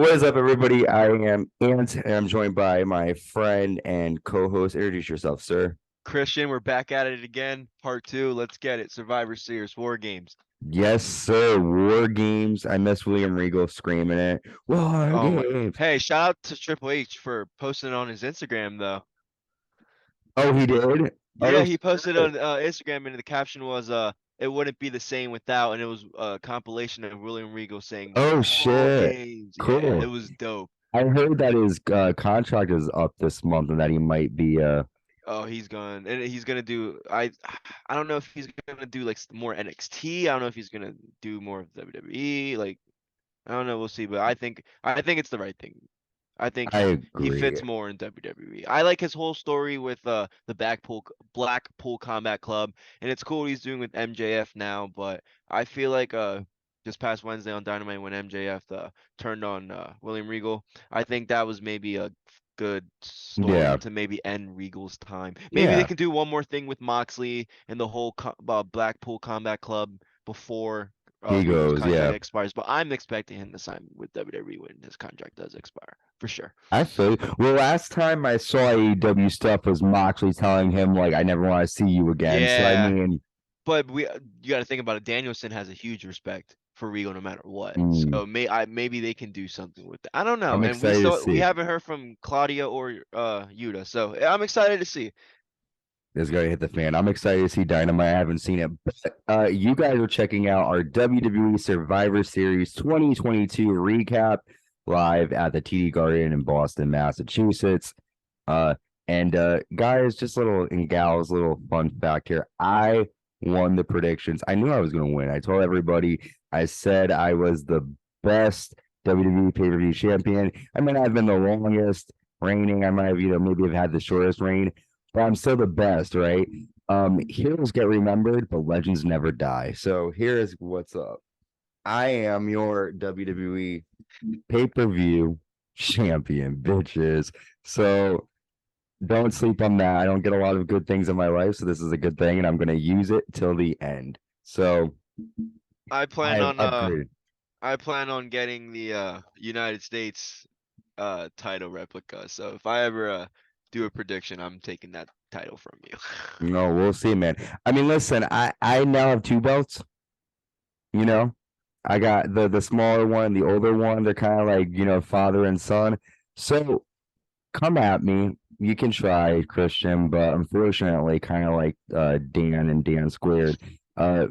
What is up, everybody? I am Ant, and I'm joined by my friend and co-host. Introduce yourself, sir. Christian, we're back at it again. Part two. Let's get it. Survivor Series, War Games. Yes, sir. War Games. I miss William Regal screaming it. War Oh my. Games. Hey, shout out to Triple H for posting it on his Instagram though. Oh, he did? Yeah, Oh, he posted shit. on Instagram and the caption was it wouldn't be the same without, and it was a compilation of William Regal saying Oh, War shit. Games. Yeah, it Cool. was dope. I heard that his contract is up this month and that he might be Oh, he's gone, and he's gonna do. I don't know if he's gonna do like more NXT. I don't know if he's gonna do more of WWE. Like I don't know. We'll see. But I think it's the right thing. I think I he agree. fits more in WWE. I like his whole story with the Blackpool Combat Club, and it's cool what he's doing with MJF now. But I feel like this past Wednesday on Dynamite when MJF turned on William Regal, I think that was maybe a good story Yeah. to maybe end Regal's time. Maybe they Yeah. can do one more thing with Moxley and the whole Blackpool Combat Club before He Regal's goes, contract yeah. expires, but I'm expecting him to sign with WWE when his contract does expire for sure. I feel well. Last time I saw AEW stuff was Moxley telling him like, "I never want to see you again." So I Yeah, mean, but you got to think about it. Danielson has a huge respect for Regal no matter what. mm, So maybe they can do something with it. I don't know. I'm And we excited to still we see. haven't heard from Claudia or Yuta. So I'm excited to see. It's gonna hit the fan. I'm excited to see Dynamite. I haven't seen it, but you guys are checking out our WWE Survivor Series 2022 recap live at the TD Garden in Boston, Massachusetts. Uh, and guys, just little and gals, little fun fact here. I won the predictions. I knew I was gonna win. I told everybody. I said I was the best WWE pay-per-view champion. I might not have been the longest reigning. I might have, maybe have had the shortest reign, but I'm still the best, right? Heroes get remembered, but legends never die. So here's what's up. I am your WWE pay-per-view champion, bitches. So don't sleep on that. I don't get a lot of good things in my life, so this is a good thing, and I'm gonna use it till the end. So I plan I've on upgraded. I plan on getting the United States title replica. So if I ever do a prediction, I'm taking that title from you. No, we'll see, man. I mean, listen, I now have two belts. You know, I got the smaller one, the older one. They're kind of like, father and son. So come at me. You can try, Christian, but unfortunately, kind of like Dan and Dan Squared, uh,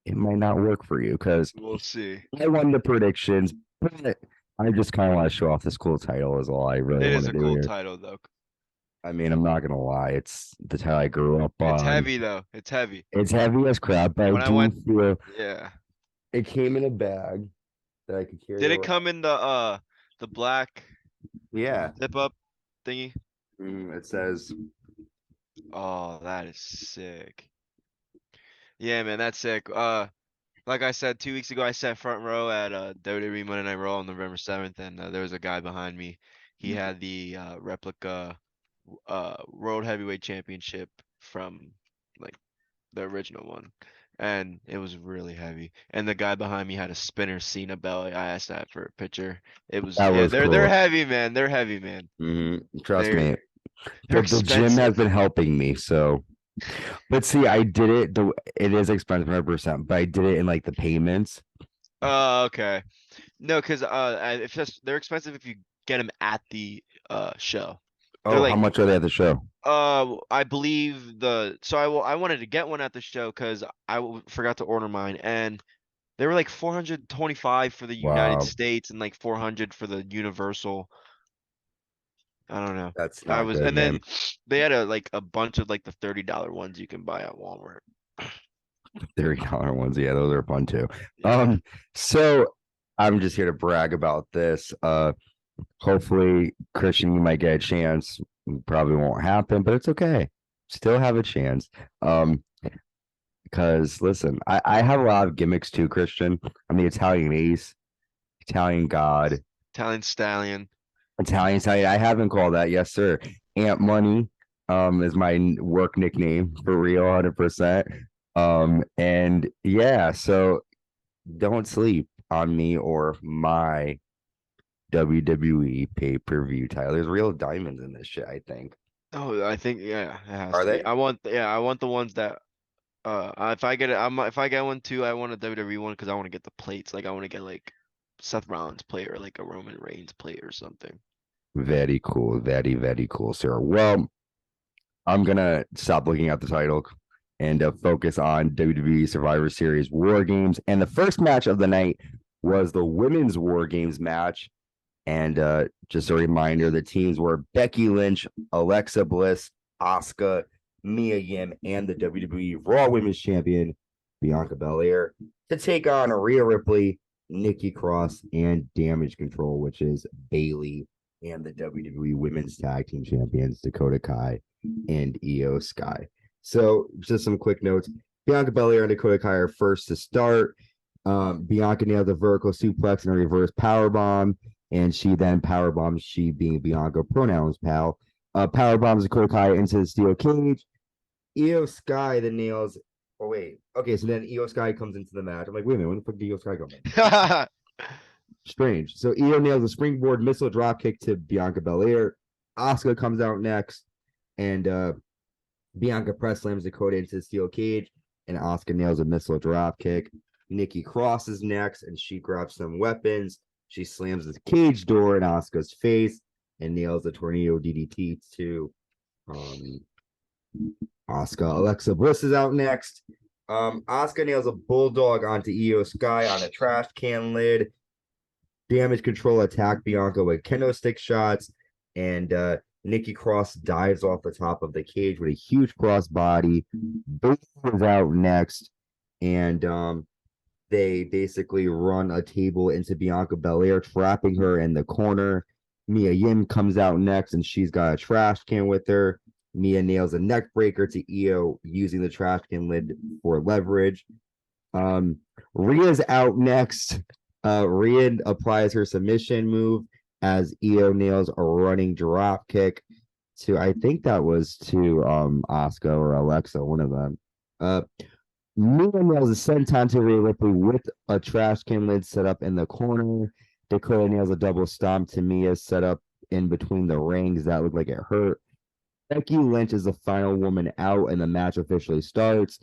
it might not work for you because We'll see. I won the predictions, but I just kind of want to show off this cool title is all I really It want is to a do cool here. title though. I mean, I'm not gonna lie, it's the title I grew up It's on. heavy though. It's heavy. It's heavy as crap, but I When I do went, feel yeah. it came in a bag that I could carry Did it around. come in the black Yeah. zip up thingy? It says, Oh, that is sick. Yeah, man, that's sick. Like I said 2 weeks ago, I sat front row at WWE Monday Night Raw on November 7th, and there was a guy behind me. He had the replica World Heavyweight Championship from like the original one, and it was really heavy. And the guy behind me had a spinner Cena belt. I asked that for a picture. It was that yeah, was they're cool. heavy, man. They're heavy, man. Trust They're me, they're the gym has expensive. been helping me. So, but see, I did it. It is expensive, 100%, but I did it in like the payments. Oh, okay. No, because if just they're expensive if you get them at the show. They're Oh, how like much are they at the show? I believe I wanted to get one at the show because forgot to order mine, and they were like 425 for the United Wow, States and like 400 for the Universal. I don't know. that's not good, And then man. they had a bunch of like the $30 ones you can buy at Walmart. $30 ones, yeah, those are fun too. Yeah. So I'm just here to brag about this. Hopefully, Christian, you might get a chance. Probably won't happen, but it's okay. Still have a chance. Because listen, I have a lot of gimmicks too, Christian. I'm the Italian ace, Italian god, Italian Stallion. Italian side. I have been called that, yes, sir. Ant Money is my work nickname for real, 100%. And yeah, so don't sleep on me or my WWE pay-per-view title. There's real diamonds in this shit, I think. Oh, I think yeah, it has Are to be. they? I want the ones that if I get it, if I get one too, I want a WWE one because I want to get the plates. Like I want to get like Seth Rollins plate or like a Roman Reigns plate or something. Very cool. Very, very cool, sir. Well, I'm gonna stop looking at the title and focus on WWE Survivor Series War Games. And the first match of the night was the women's War Games match. And just a reminder, the teams were Becky Lynch, Alexa Bliss, Asuka, Mia Yim, and the WWE Raw Women's Champion Bianca Belair to take on Rhea Ripley, Nikki Cross, and Damage Control, which is Bayley and the WWE Women's Tag Team Champions Dakota Kai and Io Sky. So just some quick notes. Bianca Belair and Dakota Kai are first to start. Bianca nailed the vertical suplex and a reverse power bomb, and she then power bombs, she being Bianca, pronouns pal. Power bombs Dakota Kai into the steel cage. Io Sky then nails. Oh wait, okay, so then Io Sky comes into the match. I'm like, wait a minute, when the fuck did Io Sky come in? Strange. So Io nails a springboard missile drop kick to Bianca Belair. Asuka comes out next, and Bianca press slams Dakota into the steel cage, and Asuka nails a missile drop kick. Nikki Cross is next, and she grabs some weapons. She slams the cage door in Asuka's face and nails a tornado DDT to Asuka. Alexa Bliss is out next. Asuka nails a bulldog onto Io Sky on a trash can lid. Damage Control attack Bianca with kendo stick shots, and Nikki Cross dives off the top of the cage with a huge cross body. Bayley is out next, and they basically run a table into Bianca Belair, trapping her in the corner. Mia Yim comes out next, and she's got a trash can with her. Mia nails a neck breaker to Io using the trash can lid for leverage. Rhea's out next. Rhea applies her submission move as Io nails a running drop kick to, I think that was to Asuka or Alexa, one of them. Mia nails a senton to Rhea Ripley with a trash can lid set up in the corner. Dakota nails a double stomp to Mia set up in between the rings. That looked like it hurt. Becky Lynch is the final woman out, and the match officially starts.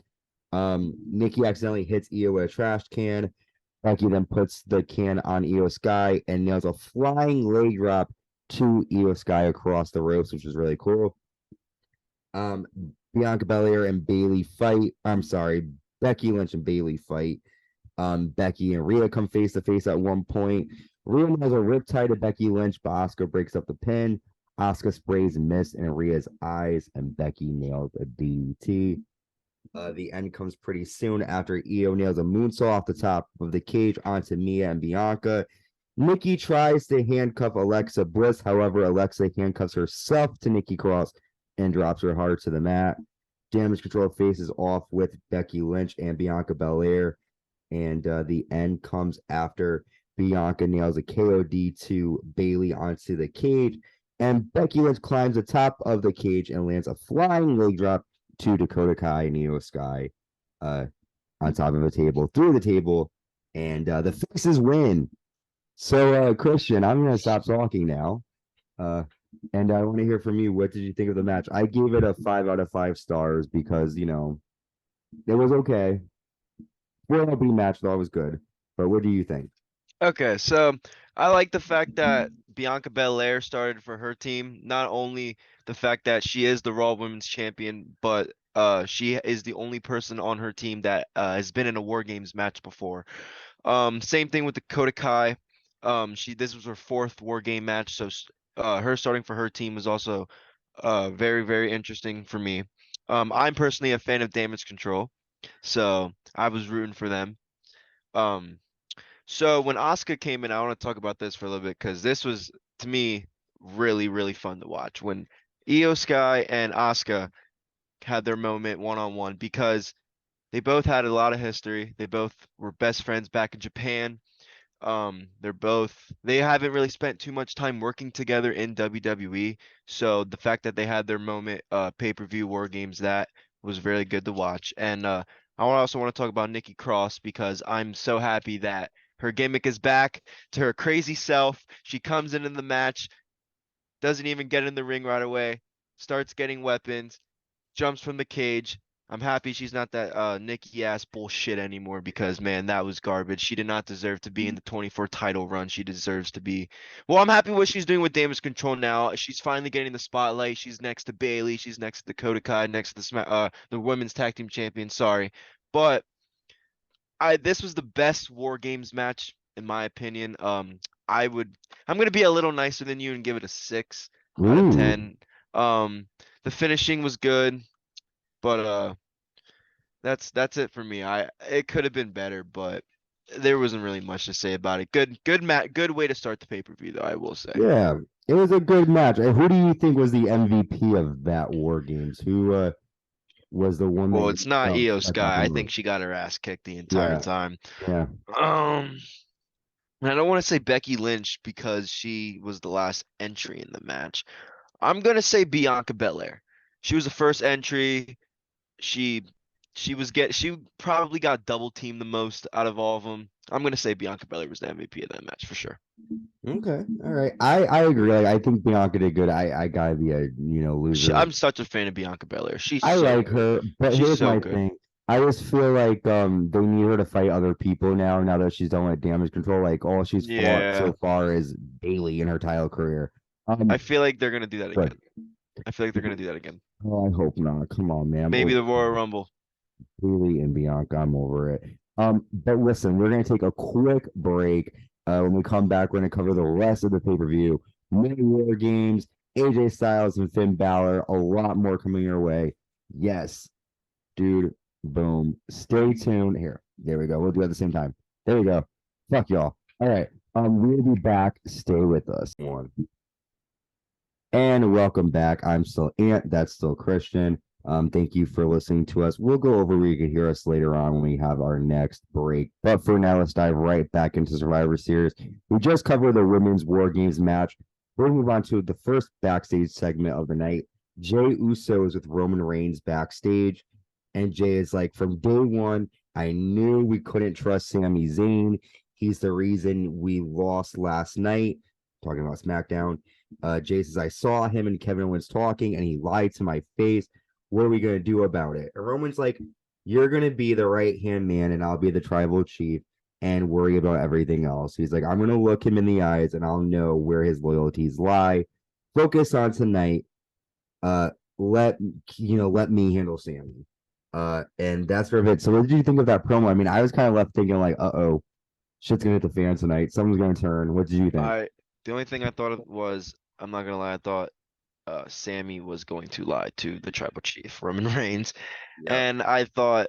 Nikki accidentally hits Io with a trash can. Becky then puts the can on Io Sky and nails a flying leg drop to Io Sky across the ropes, which is really cool. Bianca Belair and Bayley fight. I'm sorry, Becky Lynch and Bayley fight. Becky and Rhea come face to face at one point. Rhea nails a riptide to Becky Lynch, but Asuka breaks up the pin. Asuka sprays mist in Rhea's eyes, and Becky nails a DDT. The end comes pretty soon after Io nails a moonsault off the top of the cage onto Mia and Bianca. Nikki tries to handcuff Alexa Bliss. However, Alexa handcuffs herself to Nikki Cross and drops her hard to the mat. Damage Control faces off with Becky Lynch and Bianca Belair. And the end comes after Bianca nails a KOD to Bayley onto the cage. And Becky Lynch climbs the top of the cage and lands a flying leg drop to Dakota Kai and Io Sky on top of a table, through the table, and the faces win. So, Christian, I'm going to stop talking now. And I want to hear from you. What did you think of the match? I gave it a 5 out of 5 stars because, you know, it was okay. For an opening match, though, it was good. But what do you think? Okay, so I like the fact that Bianca Belair started for her team. Not only the fact that she is the Raw Women's Champion, but she is the only person on her team that has been in a War Games match before. Same thing with Dakota Kai. This was her fourth War Game match, so her starting for her team was also very, very interesting for me. I'm personally a fan of Damage Control, so I was rooting for them. Um, so when Asuka came in, I want to talk about this for a little bit because this was, to me, really, really fun to watch. When Io Sky and Asuka had their moment one-on-one because they both had a lot of history. They both were best friends back in Japan. They haven't really spent too much time working together in WWE. So the fact that they had their moment, pay-per-view War Games, that was really good to watch. And I also want to talk about Nikki Cross because I'm so happy that Her gimmick is back to her crazy self. She comes in the match, doesn't even get in the ring right away, starts getting weapons, jumps from the cage. I'm happy she's not that Nikki ass bullshit anymore because man, that was garbage. She did not deserve to be in the 24 title run. She deserves to be. Well, I'm happy what she's doing with Damage Control now. She's finally getting the spotlight. She's next to Bayley. She's next to Dakota Kai. Next to the women's tag team champion. Sorry, but this was the best War Games match in my opinion. I'm gonna be a little nicer than you and give it a 6 out of Ooh. 10. The finishing was good, but that's it for me. It could have been better, but there wasn't really much to say about it. Good way to start the pay-per-view though, I will say. Yeah, it was a good match. Who do you think was the MVP of that War Games? Who was the one Well, that it's not felt Io stuck up Sky. I in the think she got her ass kicked the entire time. yeah. And I don't want to say Becky Lynch because she was the last entry in the match. I'm gonna say Bianca Belair. She was the first entry. She she probably got double teamed the most out of all of them. I'm gonna say Bianca Belair was the MVP of that match for sure. Okay, all right. I agree. Like, I think Bianca did good. I gotta be a loser. I'm such a fan of Bianca Belair. She's I so like good. her, but She's here's so my good. thing. I just feel like they need her to fight other people now. Now that she's done with Damage Control, like all she's fought Yeah, so far is Bayley in her title career. I feel like they're gonna do that again. I feel like they're gonna do that again. Oh, I hope not. Come on, man. Maybe the Royal Rumble. Bayley and Bianca, I'm over it. But listen, we're gonna take a quick break. When we come back, we're gonna cover the rest of the pay-per-view, many War Games, AJ Styles and Finn Balor, a lot more coming your way. Yes, dude. Boom. Stay tuned. Here. There we go. We'll do it at the same time. There we go. Fuck y'all. All right. We'll be back. Stay with us. One. And welcome back. I'm still Ant. That's still Christian. Thank you for listening to us. We'll go over where you can hear us later on when we have our next break. But for now, let's dive right back into Survivor Series. We just covered the women's War Games match. We'll move on to the first backstage segment of the night. Jey Uso is with Roman Reigns backstage. And Jey is like, from day one, I knew we couldn't trust Sami Zayn. He's the reason we lost last night. Talking about SmackDown. Jey says, I saw him and Kevin Owens talking, and he lied to my face. What are we going to do about it? And Roman's like, you're going to be the right-hand man, and I'll be the tribal chief and worry about everything else. He's like, I'm going to look him in the eyes, and I'll know where his loyalties lie. Focus on tonight. Let me handle Sami. And that's sort of it. So what did you think of that promo? I mean, I was kind of left thinking like, uh-oh, shit's gonna hit the fan tonight. Someone's gonna turn. What did you think? The only thing I thought of was, I'm not gonna lie, I thought Sammy was going to lie to the tribal chief, Roman Reigns. And I thought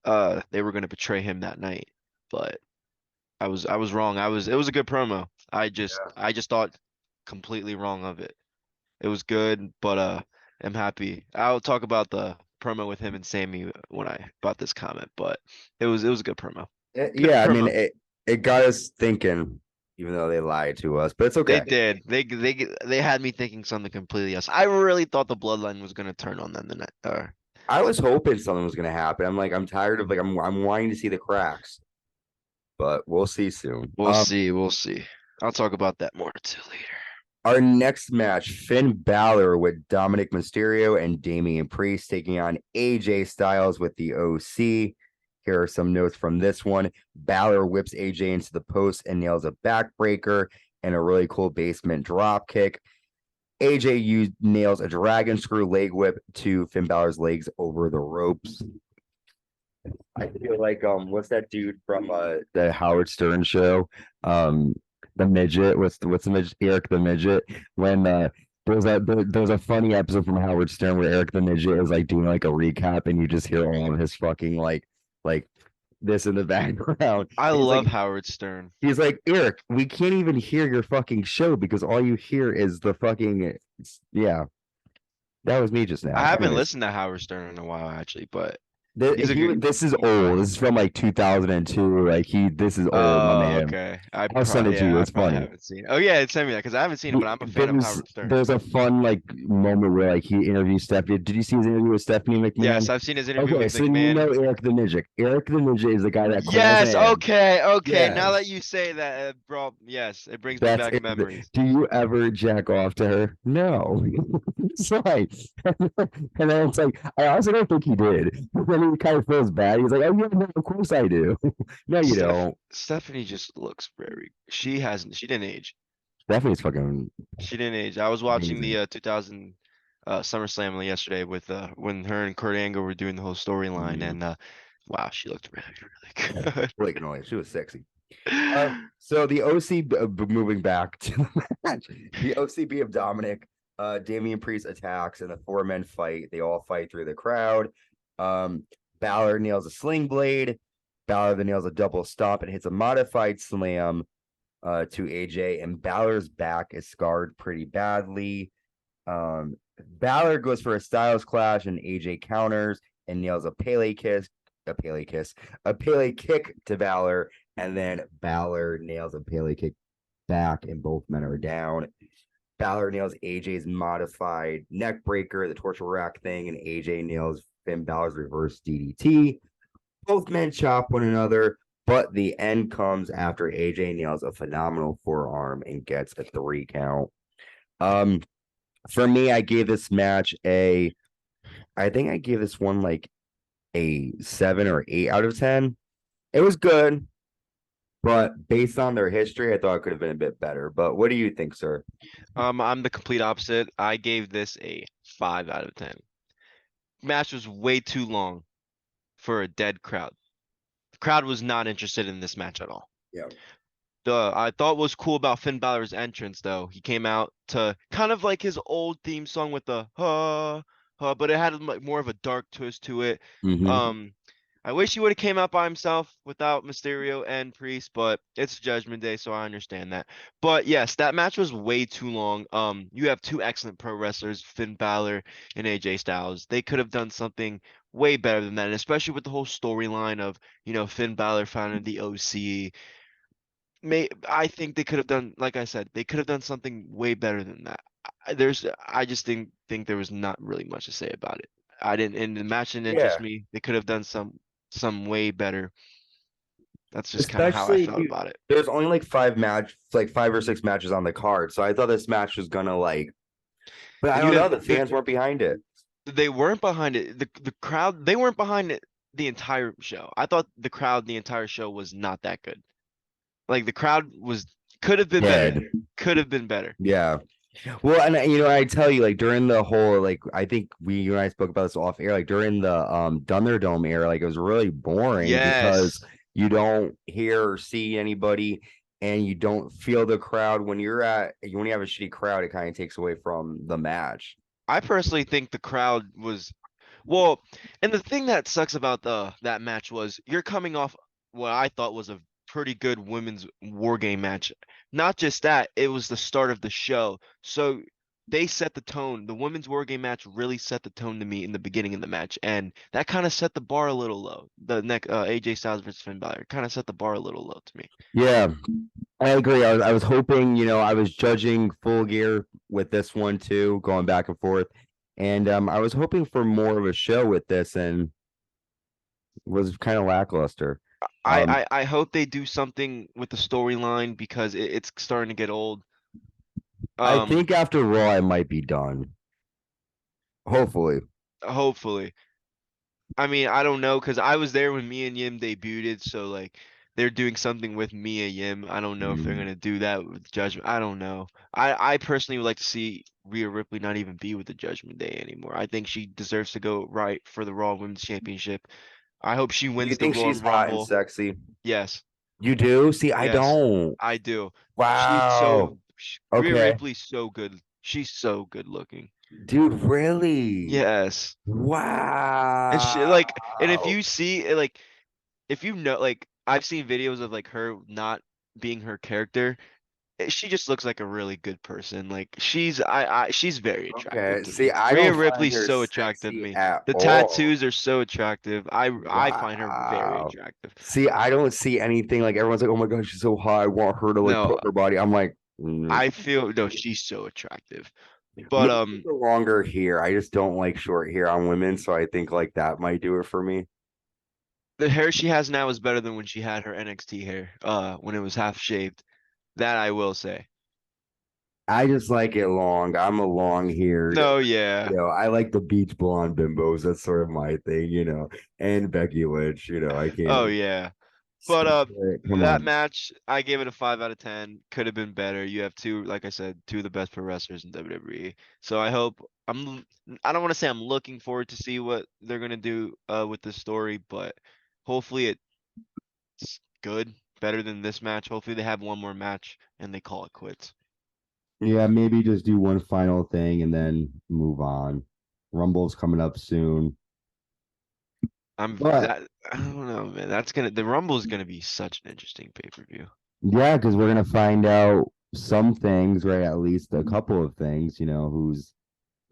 they were gonna betray him that night. But I was wrong. It was a good promo. I just thought completely wrong of it. It was good, but I'm happy. I'll talk about the promo with him and Sammy when I about this comment, but it was a good promo. Good I promo. mean, it got us thinking, even though they lied to us, but it's okay. They did. They had me thinking something completely else. I really thought the Bloodline was gonna turn on them the night. I was hoping something was gonna happen. I'm like, I'm tired of I'm wanting to see the cracks, but we'll see soon. We'll see. I'll talk about that more too later. Our next match, Finn Balor with Dominic Mysterio and Damian Priest taking on AJ Styles with the OC. Here are some notes from this one. Balor whips AJ into the post and nails a backbreaker and a really cool basement drop kick. AJ nails a dragon screw leg whip to Finn Balor's legs over the ropes. I feel like what's that dude from the Howard Stern show? The midget, what's the midget? Eric the midget. When there's a funny episode from Howard Stern where Eric the midget is like doing like a recap and you just hear all of his fucking like this in the background. I love Howard Stern. He's like, Eric, we can't even hear your fucking show because all you hear is the fucking That was me just now. I haven't listened to Howard Stern in a while actually, but He's a good. This is old. This is from like 2002. Like this is old, my Oh, man. okay. I'll send it to you. I It's probably funny. haven't seen it. Oh yeah, send me that because I haven't seen it, but I'm a fan of Howard Stern. There's a fun like moment where like he interviews Stephanie. Did you see his interview with Stephanie Yes, McMahon? I've seen his interview Okay, with so then you know McMahon. Eric the Midget. Eric the Midget is the guy that calls Yes, in. okay, okay. Now that Yes. you say that, bro, yes, it brings me That's back it. memories. Do you ever jack off to her? No. It's like, and then it's like, I also don't think he did. But then he kind of feels bad. He's like, oh, yeah, no, of course I do. No, you don't. Stephanie just looks very. She didn't age. Stephanie's fucking She didn't age. I was watching amazing. the 2000 SummerSlam yesterday with when her and Kurt Angle were doing the whole storyline, Mhm. and wow, she looked really, really Like, no, she was sexy. good. So the OC, moving back to the match, the OCB of Dominic, Damian Priest attacks and the four men fight. They all fight through the crowd. Um, Balor nails a sling blade. Balor then nails a double stomp and hits a modified slam to AJ. And Balor's back is scarred pretty badly. Balor goes for a Styles clash and AJ counters and nails a Pele kick to Balor, and then Balor nails a Pele kick back, and both men are down. Balor nails AJ's modified neck breaker, the torture rack thing, and AJ nails Finn Balor's reverse DDT. Both men chop one another, but the end comes after AJ nails a phenomenal forearm and gets a 3 count. For me, I gave this match I think I gave this one like a 7 or 8 out of 10. It was good, but based on their history, I thought it could have been a bit better. But what do you think, sir? I'm the complete opposite. I gave this a 5 out of 10. Match was way too long for a dead crowd. The crowd was not interested in this match at all. Yeah. I thought was cool about Finn Balor's entrance though. He came out to kind of like his old theme song with the but it had like more of a dark twist to it. Mm-hmm. Um, I wish he would have came out by himself without Mysterio and Priest, but it's Judgment Day, so I understand that. But yes, that match was way too long. You have two excellent pro wrestlers, Finn Balor and AJ Styles. They could have done something way better than that, and especially with the whole storyline of, Finn Balor founding the OC. I think they could have done, like I said, they could have done something way better than that. I just think there was not really much to say about it. I didn't, and the match didn't interest Yeah. me. They could have done some way better. That's just kind of how I Especially felt about it. there's only like 5 or 6 matches on the card. So I thought this match was gonna like, but I And you don't know. have The fans weren't behind it. they weren't behind it. The crowd, they weren't behind it the entire show. I thought the crowd the entire show was not that good. Like the crowd was could have been better. Dead. Could have been better. Yeah. Well, and I tell you, like during the whole, like I think you and I spoke about this off air, like during the Thunderdome era, like it was really boring because Yes. you don't hear or see anybody, and you don't feel the crowd when you have a shitty crowd. It kind of takes away from the match. I personally think the crowd was well, and the thing that sucks about that match was you're coming off what I thought was a pretty good women's war game match. Not just that, it was the start of the show. So they set the tone. The women's war game match really set the tone to me in the beginning of the match, and that kind of set the bar a little low. The next AJ Styles versus Finn Balor kind of set the bar a little low to me. Yeah, I agree. I was hoping, I was judging Full Gear with this one too, going back and forth, and I was hoping for more of a show with this, and was kind of lackluster. Um, I hope they do something with the storyline because it's starting to get old. I Um, think after Raw, I might be done. Hopefully. Hopefully. I mean, I don't know because I was there when Mia Yim debuted, so like they're doing something with Mia Yim. I don't know if they're Mm. gonna do that with Judgment. I don't know. I personally would like to see Rhea Ripley not even be with the Judgment Day anymore. I think she deserves to go right for the Raw Women's Championship. I hope she You wins the think Royal she's hot and Rumble. sexy? Yes, You do? See, I yes, don't. I do. Wow. Rhea Okay. Ripley's so good. She's so good looking. Dude, really? Yes. And she Wow. like, and if you see like, if you know, like I've seen videos of like her not being her character, she just looks like a really good person. Like she's she's very attractive Okay. to See, me. I Rhea don't find Ripley's her so attractive to sexy me. at The all. tattoos are so attractive. I find her very Wow. attractive. See, I don't see anything like everyone's like, oh my God, she's so hot. I want her to like No, put her body. I'm like, I feel no, she's so attractive. But maybe the longer hair. I just don't like short hair on women, so I think like that might do it for me. the hair she has now is better than when she had her NXT hair, when it was half shaved. That I will say. I just like it long. I'm a long haired. No, yeah. I like the beach blonde bimbos. That's sort of my thing. And Becky Lynch, I Oh can't yeah. But skip it. Come that on. match, I gave it a 5 out of 10. Could have been better. You have two, like I said, two of the best pro wrestlers in WWE. So I don't want to say I'm looking forward to see what they're gonna do with this story, but hopefully it's good, better than this match. Hopefully they have one more match and they call it quits. Yeah, maybe just do one final thing and then move on. Rumble's coming up soon. But I don't know, man. The Rumble is gonna be such an interesting pay-per-view. yeah, because we're gonna find out some things, right? At least a couple of things, who's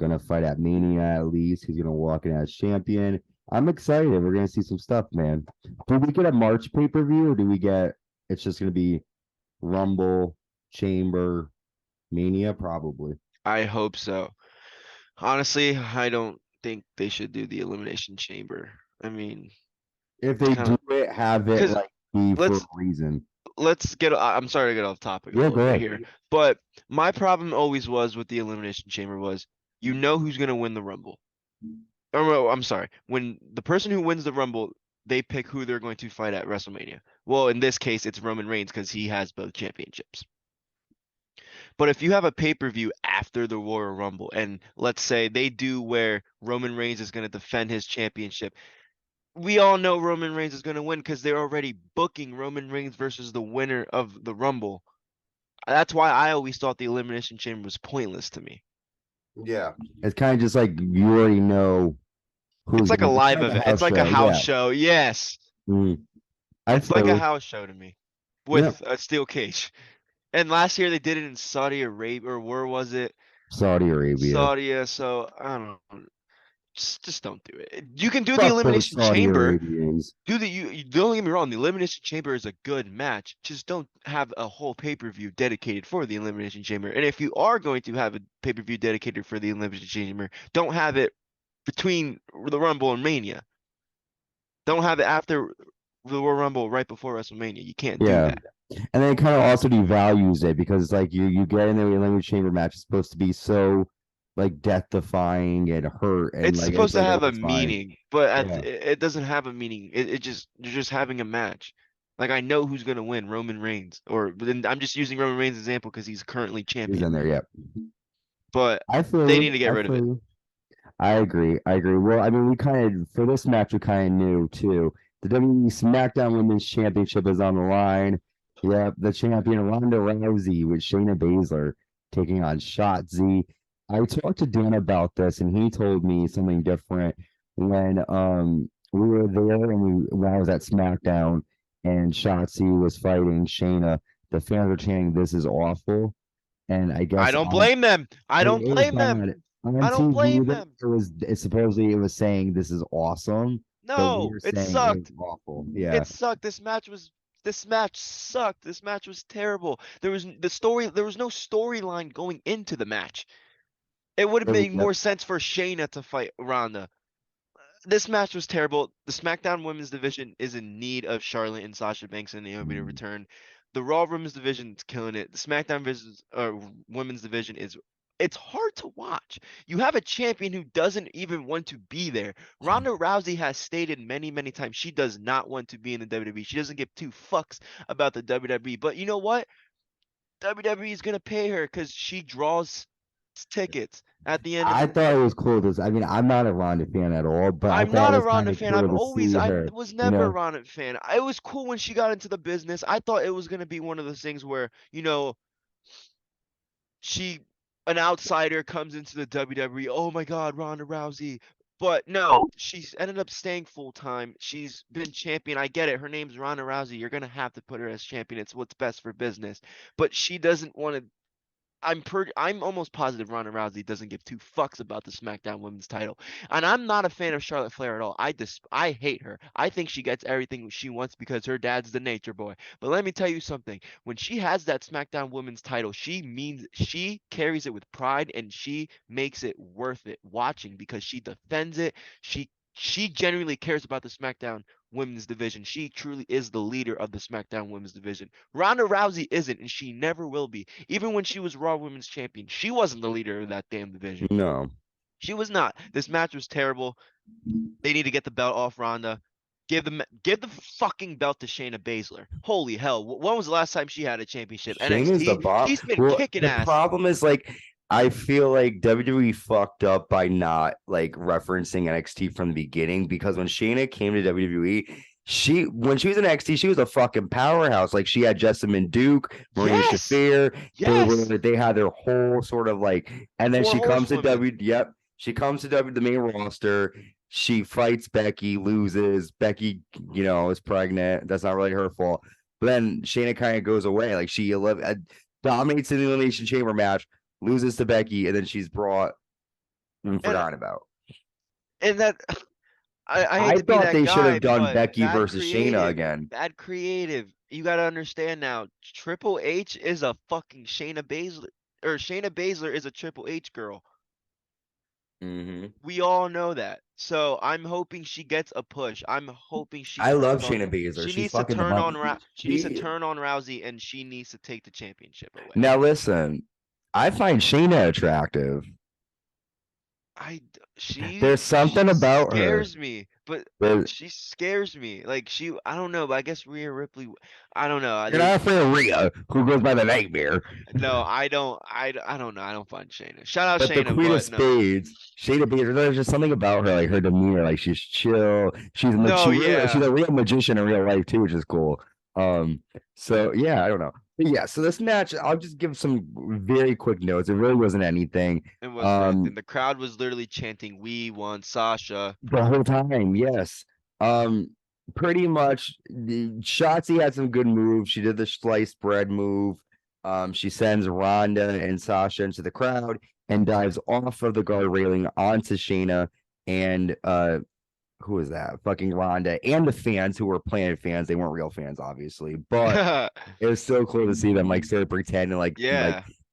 gonna fight at Mania at least. He's gonna walk in as champion. I'm excited. We're gonna see some stuff, man. Do we get a March pay-per-view or do we get it's just gonna be Rumble, Chamber, Mania? Probably. I hope so. Honestly, I don't think they should do the Elimination Chamber. I mean, If it's they kind do of it, have it because like be for a let's reason. I'm sorry to get off topic a Yeah, little go bit ahead. here, but my problem always was with the Elimination Chamber was you know who's gonna win the Rumble. Or no, I'm sorry, when the person who wins the Rumble, they pick who they're going to fight at WrestleMania. Well, in this case, it's Roman Reigns because he has both championships. But if you have a pay-per-view after the Royal Rumble, and let's say they do where Roman Reigns is going to defend his championship, we all know Roman Reigns is going to win because they're already booking Roman Reigns versus the winner of the Rumble. That's why I always thought the Elimination Chamber was pointless to me. Yeah. It's kind of just like you already know It's who's like a gonna it's live like a event. house It's like a show. house Yeah. show. Yes. Mm. I It's like a feel house show to me yeah. with a steel cage. And last year they did it in Saudi Arabia, or where was it? Saudi Arabia. Saudi. So I don't know. Just don't do it. You can do the Fuck those Elimination Saudi Chamber. Arabians. Don't get me wrong, the Elimination Chamber is a good match. Just don't have a whole pay-per-view dedicated for the Elimination Chamber. And if you are going to have a pay-per-view dedicated for the Elimination Chamber, don't have it between the Rumble and Mania. Don't have it after the Royal Rumble right before WrestleMania. You can't do Yeah. that. And then it kind of also devalues it because it's like you get in the elimination chamber match is supposed to be so like death defying and hurt and It's like it's supposed to like have a everyone's fine. meaning, but Yeah. it doesn't have a meaning. It just you're just having a match. Like I know who's gonna win, Roman Reigns, but then I'm just using Roman Reigns' example because he's currently He's champion. in there, yeah. But I feel they you. need to get I rid of feel it. you. I agree. I agree. Well, I mean, we kind of for this match we kind of knew too. The WWE SmackDown Women's Championship is on the line. Yeah, the champion Ronda Rousey with Shayna Baszler taking on Shotzi. I talked to Dan about this, and he told me something different when we were there and when I was at SmackDown and Shotzi was fighting Shayna. The fans were chanting, "This is awful," and I I guess don't blame them. I don't it was blame them. bad. On I don't TV, blame them. supposedly it was saying this is awesome, but we No, were it saying it was sucked. awful. Yeah, It sucked. This match sucked. This match was terrible. There was no storyline going into the match. It would have it was, made yep. more sense for Shayna to fight Ronda. This match was terrible. The SmackDown Women's Division is in need of Charlotte and Sasha Banks and Naomi to return. The Raw Women's Division is killing it. The SmackDown Women's Division is it's hard to watch. You have a champion who doesn't even want to be there. Ronda Rousey has stated many, many times she does not want to be in the WWE. She doesn't give two fucks about the WWE. But you know what? WWE is gonna pay her because she draws tickets at the end of I the thought it was cool. I mean, I'm not a Ronda fan at all, but I I'm thought not it a was kind Ronda of fan. cool to see I her. was You never a know, Ronda fan. It was cool when she got into the business. I thought it was gonna be one of those things where, she, an outsider comes into the WWE. Oh my God, Ronda Rousey. But no, she's ended up staying full time. She's been champion. I get it. Her name's Ronda Rousey. You're gonna have to put her as champion. It's what's best for business. But she doesn't want to. I'm almost positive Ronda Rousey doesn't give two fucks about the SmackDown Women's title. And I'm not a fan of Charlotte Flair at all. I hate her. I think she gets everything she wants because her dad's the nature boy. But let me tell you something. When she has that SmackDown Women's title, she carries it with pride and she makes it worth it watching because she defends it. She genuinely cares about the SmackDown Women's division. She truly is the leader of the SmackDown Women's division. Ronda Rousey isn't, and she never will be. Even when she was Raw Women's Champion, she wasn't the leader of that damn division. No. She was not. This match was terrible. They need to get the belt off Ronda. Give the fucking belt to Shayna Baszler. Holy hell. When was the last time she had a championship? Shayna's the NXT? bomb. She's been Well, kicking the ass. problem is like I feel like WWE fucked up by not like referencing NXT from the beginning because when Shayna came to WWE, when she was in NXT, she was a fucking powerhouse. Like she had Jessamine Duke, Maria Yes! Shafir. Yes! They had their whole sort of like, and then Four she comes to horsewomen. she comes to the main roster. She fights Becky, loses. Becky, is pregnant. That's not really her fault. But then Shayna kind of goes away. Like she dominates in the Elimination Chamber match, loses to Becky, and then she's brought and forgotten about. And that I hate to be thought that they should guy, have done but Becky bad versus Shayna creative. again. Bad creative. You gotta understand now. Triple H is a fucking Shayna Baszler, or Shayna Baszler is a Triple H girl. Mm-hmm. We all know that. So I'm hoping she gets a push. I'm hoping she. I love turns on- Shayna Baszler. She She's needs to fucking turn on. She needs to She- turn on Rousey, and she needs to take the championship away. Now listen, I find Shayna attractive. There's something about her. Scares me, but There's- she scares me. Like I don't know, but I guess Rhea Ripley. I don't know. You're not afraid of Rhea, who goes by the Nightmare. No, I don't. I don't know. I don't find Shayna. Shout out But the Shayna, Queen of but no. Spades, Shayna Baszler, there's just something about her, like her demeanor, like she's chill. She's No, yeah. she's a real magician in real life too, which is cool. So yeah, I don't know. But yeah, so this match, I'll just give some very quick notes. It really wasn't anything. It wasn't anything. The crowd was literally chanting, "We want Sasha." The whole time, yes. Pretty much, Shotzi had some good moves. She did the sliced bread move. She sends Ronda and Sasha into the crowd and dives off of the guard railing onto Shayna and who is that? Fucking Ronda and the fans who were Planet fans. They weren't real fans, obviously, but it was so cool to see them like sort of pretend and like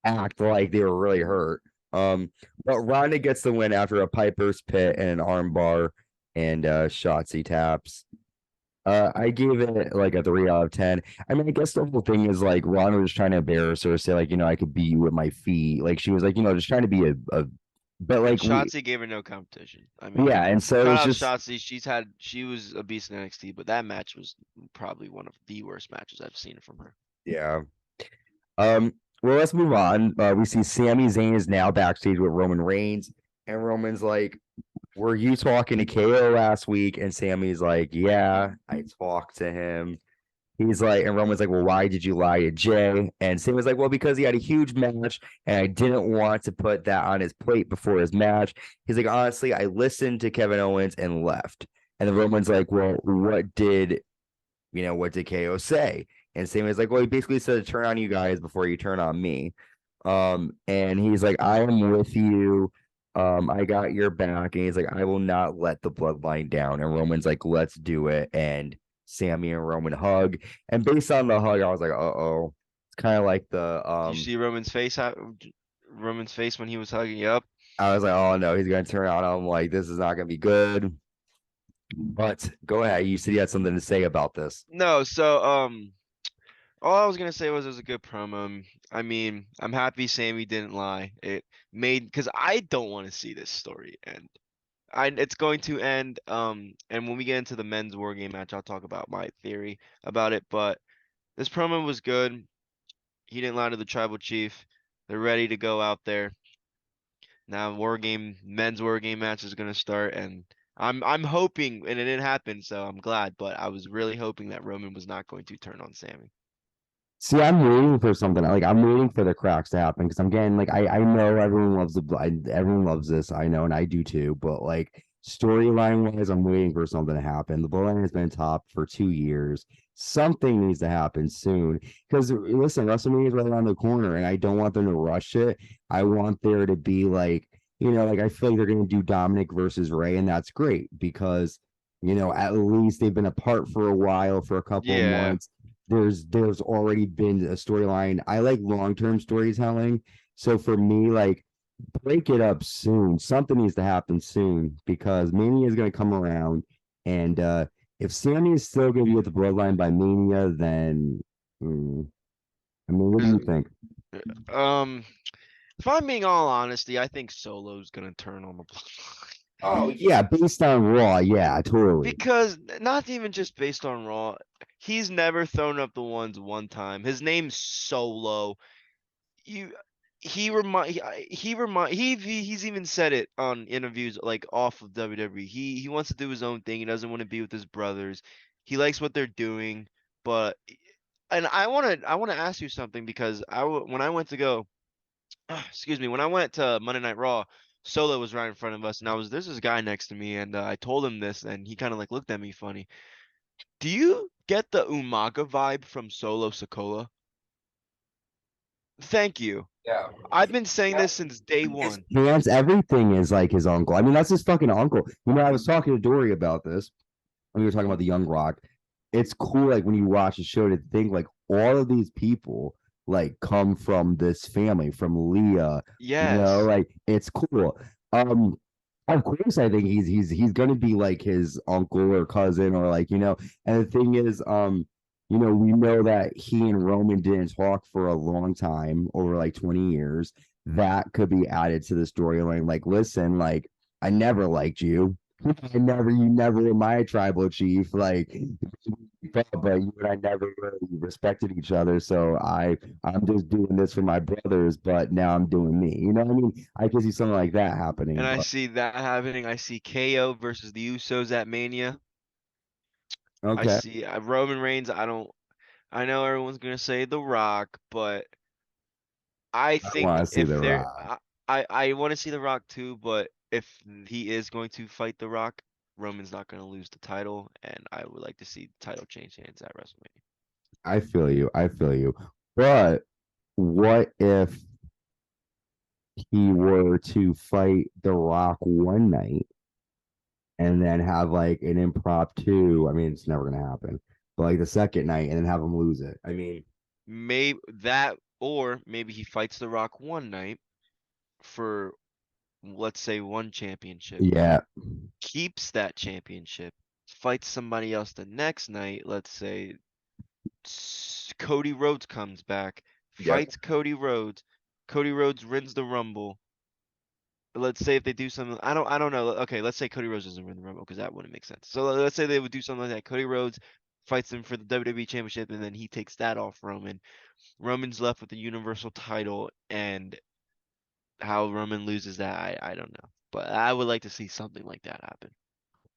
act like they were really hurt. But Ronda gets the win after a Piper's Pit and an armbar and Shotzi taps. I gave it like a 3 out of 10. I mean, I guess the whole thing is like Ronda was trying to embarrass her, say like, I could beat you with my feet. Like she was like, just trying to be but like Shotzi gave her no competition. I mean, yeah, and so it's just Shotzi. She was a beast in NXT, but that match was probably one of the worst matches I've seen from her. Yeah. Well, let's move on. We see Sami Zayn is now backstage with Roman Reigns, and Roman's like, "Were you talking to KO last week?" And Sami's like, "Yeah, I talked to him." He's like, and Roman's like, "Well, why did you lie to Jay?" And Sami's like, "Well, because he had a huge match, and I didn't want to put that on his plate before his match." He's like, "Honestly, I listened to Kevin Owens and left." And then Roman's like, "Well, what did KO say?" And Sami's like, "Well, he basically said to turn on you guys before you turn on me." And he's like, "I am with you. I got your back." And he's like, "I will not let the bloodline down." And Roman's like, "Let's do it." And Sami and Roman hug. And based on the hug, I was like, uh-oh. It's kind of like the Did you see Roman's face? Roman's face when he was hugging you up. I was like, oh no, he's gonna turn on. I'm like, this is not gonna be good. But go ahead. You said you had something to say about this. No, so all I was gonna say was it was a good promo. I mean, I'm happy Sami didn't lie. It made because I don't want to see this story end. It's going to end. And when we get into the men's war game match, I'll talk about my theory about it. But this promo was good. He didn't lie to the tribal chief. They're ready to go out there. Now men's war game match is gonna start, and I'm hoping, and it didn't happen, so I'm glad. But I was really hoping that Roman was not going to turn on Sami. See, I'm waiting for something. Like I'm waiting for the cracks to happen because I'm getting like I know everyone loves everyone loves this. I know, and I do too. But like Storyline wise, I'm waiting for something to happen. The Bloodline has been top for 2 years. Something needs to happen soon. Because listen, WrestleMania is right around the corner, and I don't want them to rush it. I want there to be like, like I feel like they're going to do Dominic versus Ray, and that's great because at least they've been apart for a while, for a couple of Yeah. months. There's already been a storyline. I like long-term storytelling. So for me, like, break it up soon. Something needs to happen soon because Mania is going to come around. And if Sammy is still going to be with the Bloodline by Mania, then I mean, what do you think? Um, if I'm being all honesty, I think Solo's gonna turn on the Bloodline. Oh yeah, based on Raw, yeah, totally. Because not even just based on Raw, he's never thrown up the ones one time. His name's Solo. You he's even said it on interviews like off of WWE. He wants to do his own thing. He doesn't want to be with his brothers. He likes what they're doing, but and I want to ask you something because when I went to go, excuse me, when I went to Monday Night Raw, Solo was right in front of us, and there's this guy next to me, and I told him this, and he kind of like looked at me funny. Do you get the Umaga vibe from Solo Sokola? Thank you. Yeah. I've been saying this since day His one. pants, everything is like his uncle. I mean, that's his fucking uncle. I was talking to Dory about this when we were talking about the Young Rock. It's cool, like when you watch the show, to think like all of these people like come from this family, from Leah. Yes. Like it's cool. Of course, I think he's gonna be like his uncle or cousin or like. And the thing is, we know that he and Roman didn't talk for a long time, over like 20 years. That could be added to the storyline. Like, listen, like, I never liked you. You never were my tribal chief. Like, but you and I never really respected each other. So I'm just doing this for my brothers, but now I'm doing me. You know what I mean? I can see something like that happening. And I But see that happening. I see KO versus the Usos at Mania. I okay, see Roman Reigns. I know everyone's gonna say The Rock, but I I think want to see if the they're, Rock. I want to see The Rock too, but if he is going to fight The Rock, Roman's not going to lose the title, and I would like to see the title change hands at WrestleMania. I feel you. I feel you. But what if he were to fight The Rock one night and then have like an impromptu? I mean, it's never gonna happen. But like the second night and then have him lose it. I mean, Maybe that, or maybe he fights The Rock one night for, let's say, one championship, yeah, keeps that championship, fights somebody else the next night, let's say Cody Rhodes comes back, yep. fights Cody Rhodes. Cody Rhodes wins the Rumble. Let's say if they do something, I don't know. Okay, let's say Cody Rhodes doesn't win the Rumble because that wouldn't make sense. So let's say they would do something like that. Cody Rhodes fights him for the WWE Championship, and then he takes that off Roman. Roman's left with the Universal title, and how Roman loses that, I don't know. But I would like to see something like that happen.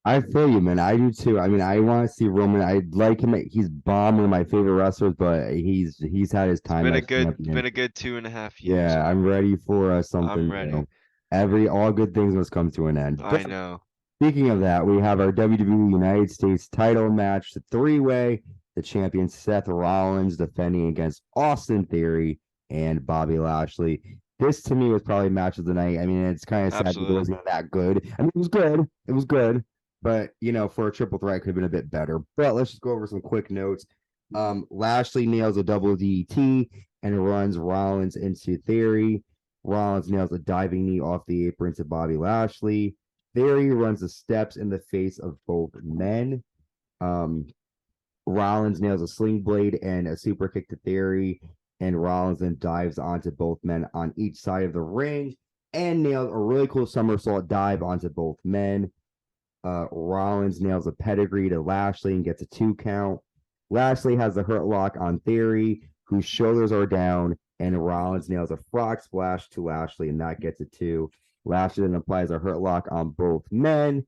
I feel you, man. I do too. I mean, I want to see Roman. I like him. He's bomb, one of my favorite wrestlers, but he's had his time as It's been champion. a good 2.5 years. Yeah, I'm ready for I'm something ready. new. All good things must come to an end. I But know. speaking of that, we have our WWE United States title match, the three-way. The champion Seth Rollins defending against Austin Theory and Bobby Lashley. This to me was probably match of the night. I mean, it's kind of sad that it Absolutely. wasn't that good. I mean, it was good. It was good. But for a triple threat, could have been a bit better. But let's just go over some quick notes. Lashley nails a double DT and runs Rollins into Theory. Rollins nails a diving knee off the apron to Bobby Lashley. Theory runs the steps in the face of both men. Um, Rollins nails a sling blade and a super kick to Theory, and Rollins then dives onto both men on each side of the ring and nails a really cool somersault dive onto both men. Rollins nails a pedigree to Lashley and gets a 2 count. Lashley has a hurt lock on Theory, whose shoulders are down, and Rollins nails a frog splash to Lashley, and that gets a 2. Lashley then applies a hurt lock on both men,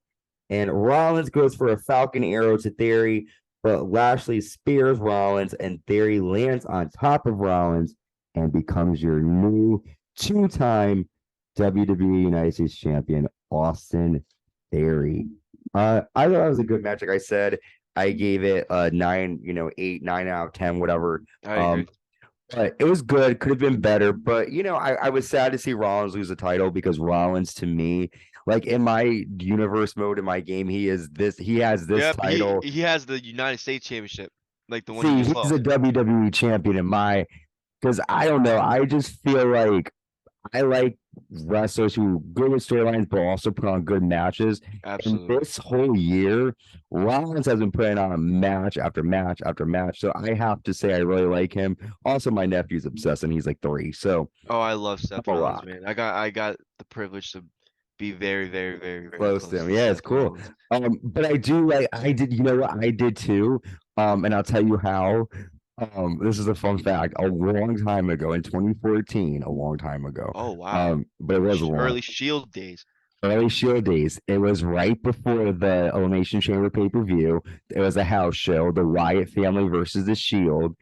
and Rollins goes for a Falcon Arrow to Theory, but Lashley spears Rollins, and Theory lands on top of Rollins and becomes your new 2-time WWE United States champion, Austin Theory. I thought it was a good match. Like I said, I gave it a 9, 8, 9 out of 10, whatever. I Um, agree. but it was good. Could have been better. But I was sad to see Rollins lose the title because Rollins, to me, like in my universe mode in my game, he has this Yep, he title. he has the United States Championship, like the one he See, just he's a lost. WWE champion in my because I don't know. I just feel like I like wrestlers who good with storylines, but also put on good matches. And Absolutely. this whole year, Rollins has been putting on a match after match after match. So I have to say I really like him. Also, my nephew's obsessed, and he's like 3. So Oh, I love Seth I'm a Rollins, rock. man. I got the privilege to be very, very, very, very Close to close him. to Yeah, it's Seth cool. Rollins. But I do like I did, you know what I did too. And I'll tell you how. This is a fun fact. A long time ago in 2014, a long time ago. Oh wow. But it was a long Early Shield days. early Shield days. It was right before the Elimination Chamber pay-per-view. It was a house show, the Wyatt family versus the Shield.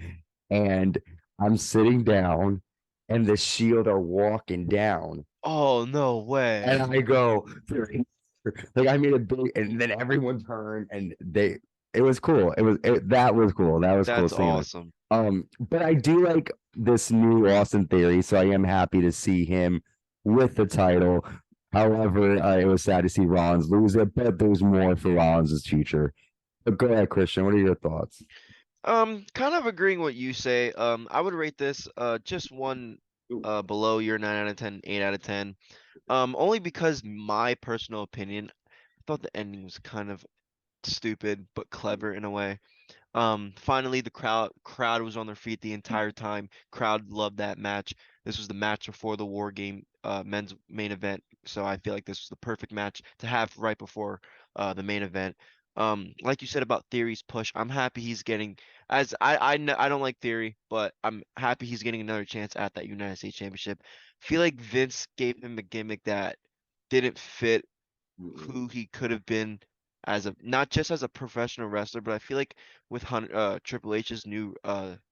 And I'm sitting down and the Shield are walking down. Oh no way. And I go, like I made a big, and then everyone turned, and it was cool. That was cool. That was cool That's seeing it. awesome. But I do like this new Austin Theory, so I am happy to see him with the title. However, it was sad to see Rollins lose it, but there's more for Rollins' future. But go ahead, Christian. What are your thoughts? Kind of agreeing what you say. I would rate this just one below your 9 out of 10, 8 out of 10. Only because my personal opinion, I thought the ending was kind of stupid but clever in a way. Finally the crowd was on their feet the entire time. Crowd loved that match. This was the match before the War Game men's main event, so I feel like this was the perfect match to have right before the main event. Like you said about Theory's push, I'm happy he's getting as I don't like Theory, but I'm happy he's getting another chance at that United States Championship. Feel like Vince gave him a gimmick that didn't fit who he could have been as a not just as a professional wrestler, but I feel like with Triple H's new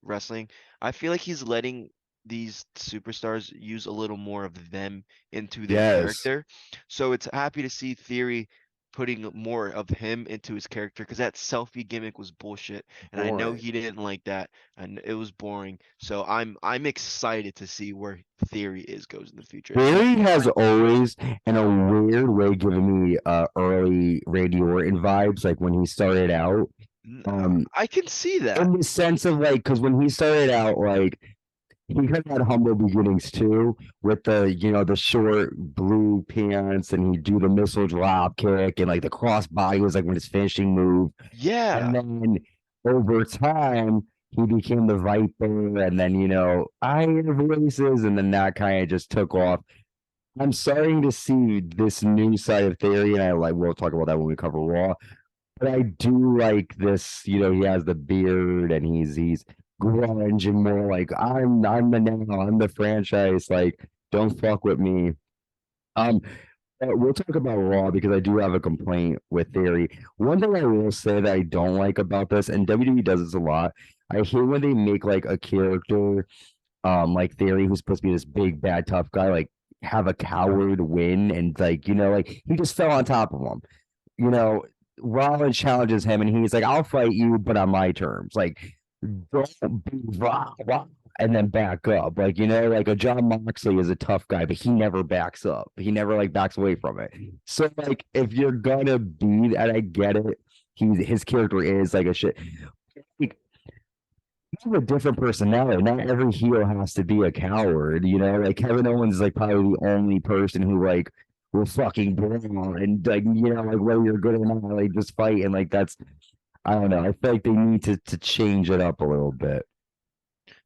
wrestling, I feel like he's letting these superstars use a little more of them into their Yes. character. So it's happy to see Theory putting more of him into his character because that selfie gimmick was bullshit, and I know Boring. he didn't like that, and it was boring. So I'm excited to see where Theory is goes in the future, Barry especially. has always, in a weird way, given me early Randy Orton vibes, like when he started out. I can see that. In the sense of like, because when he started out, like he kind of had humble beginnings too, with the short blue pants, and he'd do the missile drop kick, and like the cross body was like when his finishing move, and Yeah. then over time he became the Viper, and then I have voices, and then that kind of just took off. I'm starting to see this new side of Theory, and we'll talk about that when we cover Raw. But I do like this, he has the beard and he's grunge and more like I'm the now, I'm the franchise, like don't fuck with me. Um we'll talk about Raw because I do have a complaint with Theory. One thing I will say that I don't like about this, and WWE does this a lot, I hate when they make like a character like Theory, who's supposed to be this big bad tough guy, like have a coward win, and like like he just fell on top of him. you know, Rollins challenges him, and he's like, "I'll fight you, but on my terms." Like, don't be rah, rah, and then back up. Like, like a John Moxley is a tough guy, but he never backs up. He never like backs away from it. So, like, if you're gonna be, and I get it, his character is like a shit. Like, have a different personality. Not every heel has to be a coward, Like Kevin Owens is like probably the only person who like will fucking brawl and like like whether you're good or not, like just fight, and like that's I don't know. I feel like they need to change it up a little bit.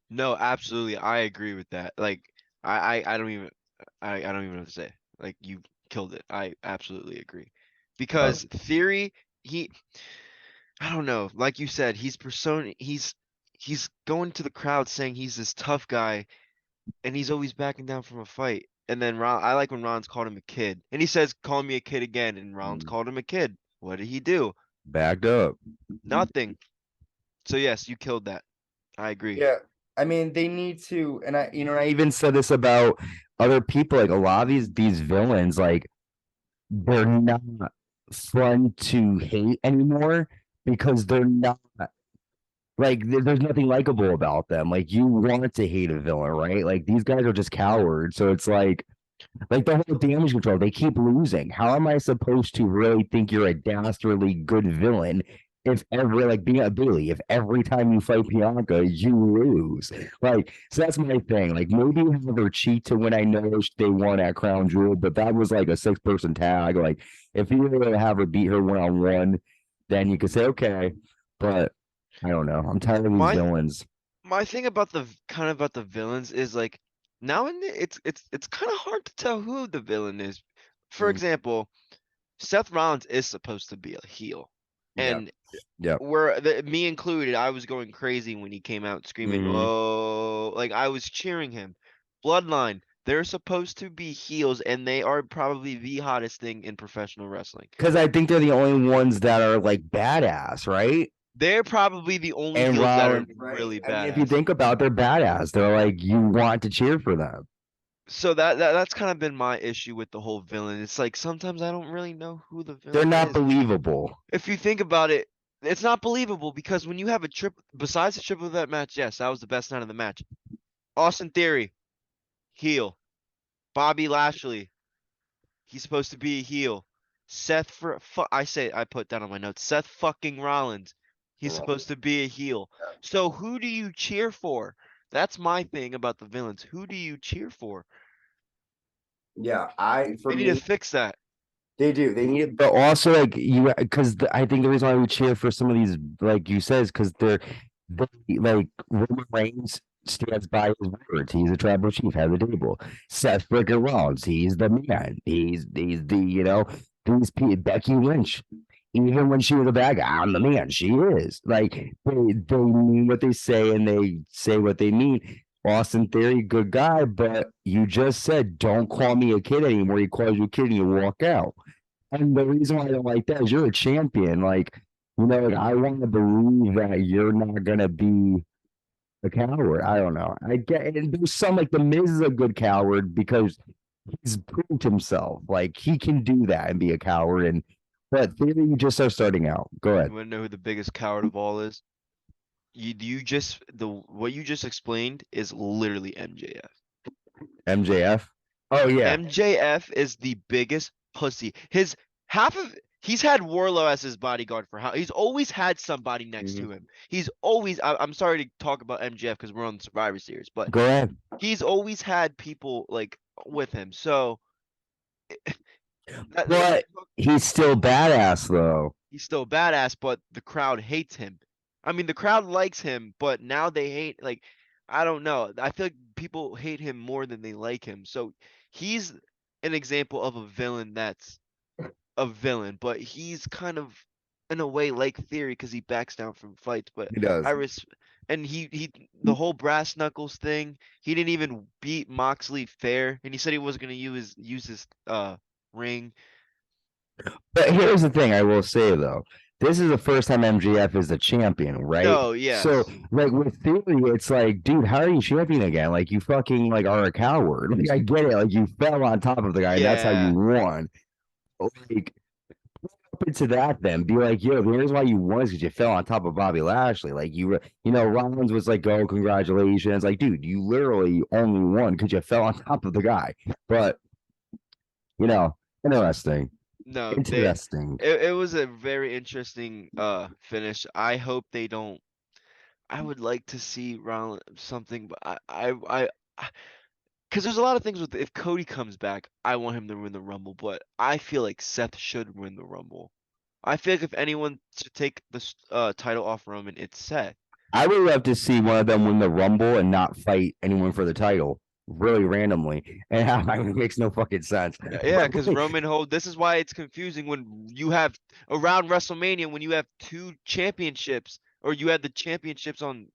No, absolutely. I agree with that. Like I don't even I don't even know what to say. Like you killed it. I absolutely agree. Because Um, Theory, he I don't know. Like you said, he's going to the crowd saying he's this tough guy and he's always backing down from a fight. And then I like when Ron's called him a kid. And he says, "Call me a kid again." And Ron's called him a kid. What did he do? Backed up. Nothing. So yes, you killed that. I agree. Yeah, I mean they need to, and I even said this about other people. Like a lot of these villains, like they're not fun to hate anymore because they're not like there's nothing likable about them. Like you want to hate a villain, right? Like these guys are just cowards. So it's like the whole damage control, they keep losing. How am I supposed to really think you're a dastardly good villain if every like being a Bailey, if every time you fight Bianca, you lose? Like, so that's my thing. Like maybe have her cheat to win. I know they won at Crown Jewel, but that was like a 6-person tag. Like if you were to have her beat her 1-on-1, then you could say, okay. But I don't know. I'm tired of these My villains. my thing about the kind of about the villains is like now and then it's kind of hard to tell who the villain is. For Mm, example, Seth Rollins is supposed to be a heel, yep. and Yep. me included, I was going crazy when he came out screaming, Mm-hmm. "Oh!" Like I was cheering him. Bloodline, they're supposed to be heels, and they are probably the hottest thing in professional wrestling. Because I think they're the only ones that are like badass, right? They're probably the only And heels that are Rollins, right? really I mean, if you badass. think about, they're badass. They're like you want to cheer for them. So that's kind of been my issue with the whole villain. It's like sometimes I don't really know who the They're villain not is. believable. If you think about it, it's not believable because when you have a trip besides the triple threat match, yes, that was the best night of the match. Austin Theory, heel. Bobby Lashley, he's supposed to be a heel. I put down on my notes. Seth fucking Rollins, he's supposed to be a heel. So who do you cheer for? That's my thing about the villains. Who do you cheer for? Yeah, I for They need to me, fix that. they do. They need it, but also like you because I think the reason why we cheer for some of these, like you said, is because they like Roman Reigns stands by his words. He's a tribal chief, has a table. Seth freaking Rollins, he's the man. He's the Becky Lynch. Even when she was a bad guy, I'm the man. She is like they mean what they say and they say what they mean. Austin Theory, good guy, but you just said don't call me a kid anymore. He calls you a kid and you walk out. And the reason why I don't like that is you're a champion. Like, like I want to believe that you're not gonna be a coward. I don't know. I get and there's some like the Miz is a good coward because he's proved himself. Like he can do that and be a coward. And but Theory, you just are starting out. Go ahead. You want to know who the biggest coward of all is? You just the what you just explained is literally MJF. MJF. Oh yeah. MJF is the biggest pussy. His half of he's had Warlow as his bodyguard for how he's always had somebody next Mhm. to him. He's always I'm sorry to talk about MJF because we're on the Survivor Series, but Go ahead. he's always had people like with him. So when you But he's still badass though. he's still badass, but the crowd hates him. I mean, the crowd likes him, but now they hate like I don't know. I feel like people hate him more than they like him. So he's an example of a villain that's a villain, but he's kind of in a way like Theory because he backs down from fights. But He I does. res and he the whole brass knuckles thing. He didn't even beat Moxley fair, and he said he wasn't gonna use his ring. But here's the thing I will say though. This is the first time MJF is the champion, right? No, So yes. like with Theory, it's like, dude, how are you champion again? Like you fucking like are a coward. Like I get it. Like you fell on top of the guy and that's how you Yeah. won. Like up into that then be like, yo, here's why you won is because you fell on top of Bobby Lashley. Like Rollins was like, oh, congratulations. Like, dude, you literally only won because you fell on top of the guy. But you know, interesting. No, Interesting. it was a very interesting finish. I hope they don't I would like to see Rollins something, but because there's a lot of things with if Cody comes back, I want him to win the Rumble, but I feel like Seth should win the Rumble. I feel like if anyone should take the title off Roman, it's Seth. I would love to see one of them win the Rumble and not fight anyone for the title, really randomly. And I mean, it makes no fucking sense. Yeah, because Roman hold this is why it's confusing when you have around WrestleMania when you have two championships or you have the championships on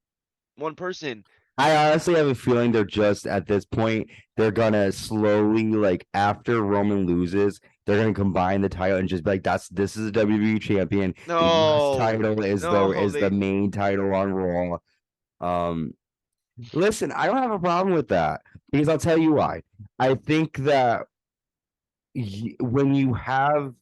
one person. I honestly have a feeling they're just at this point, they're gonna slowly, like after Roman loses, they're gonna combine the title and just be like, this is a WWE champion. The US No, title no, is the they main title on Raw. Um, listen, I don't have a problem with that because I'll tell you why. I think that when you have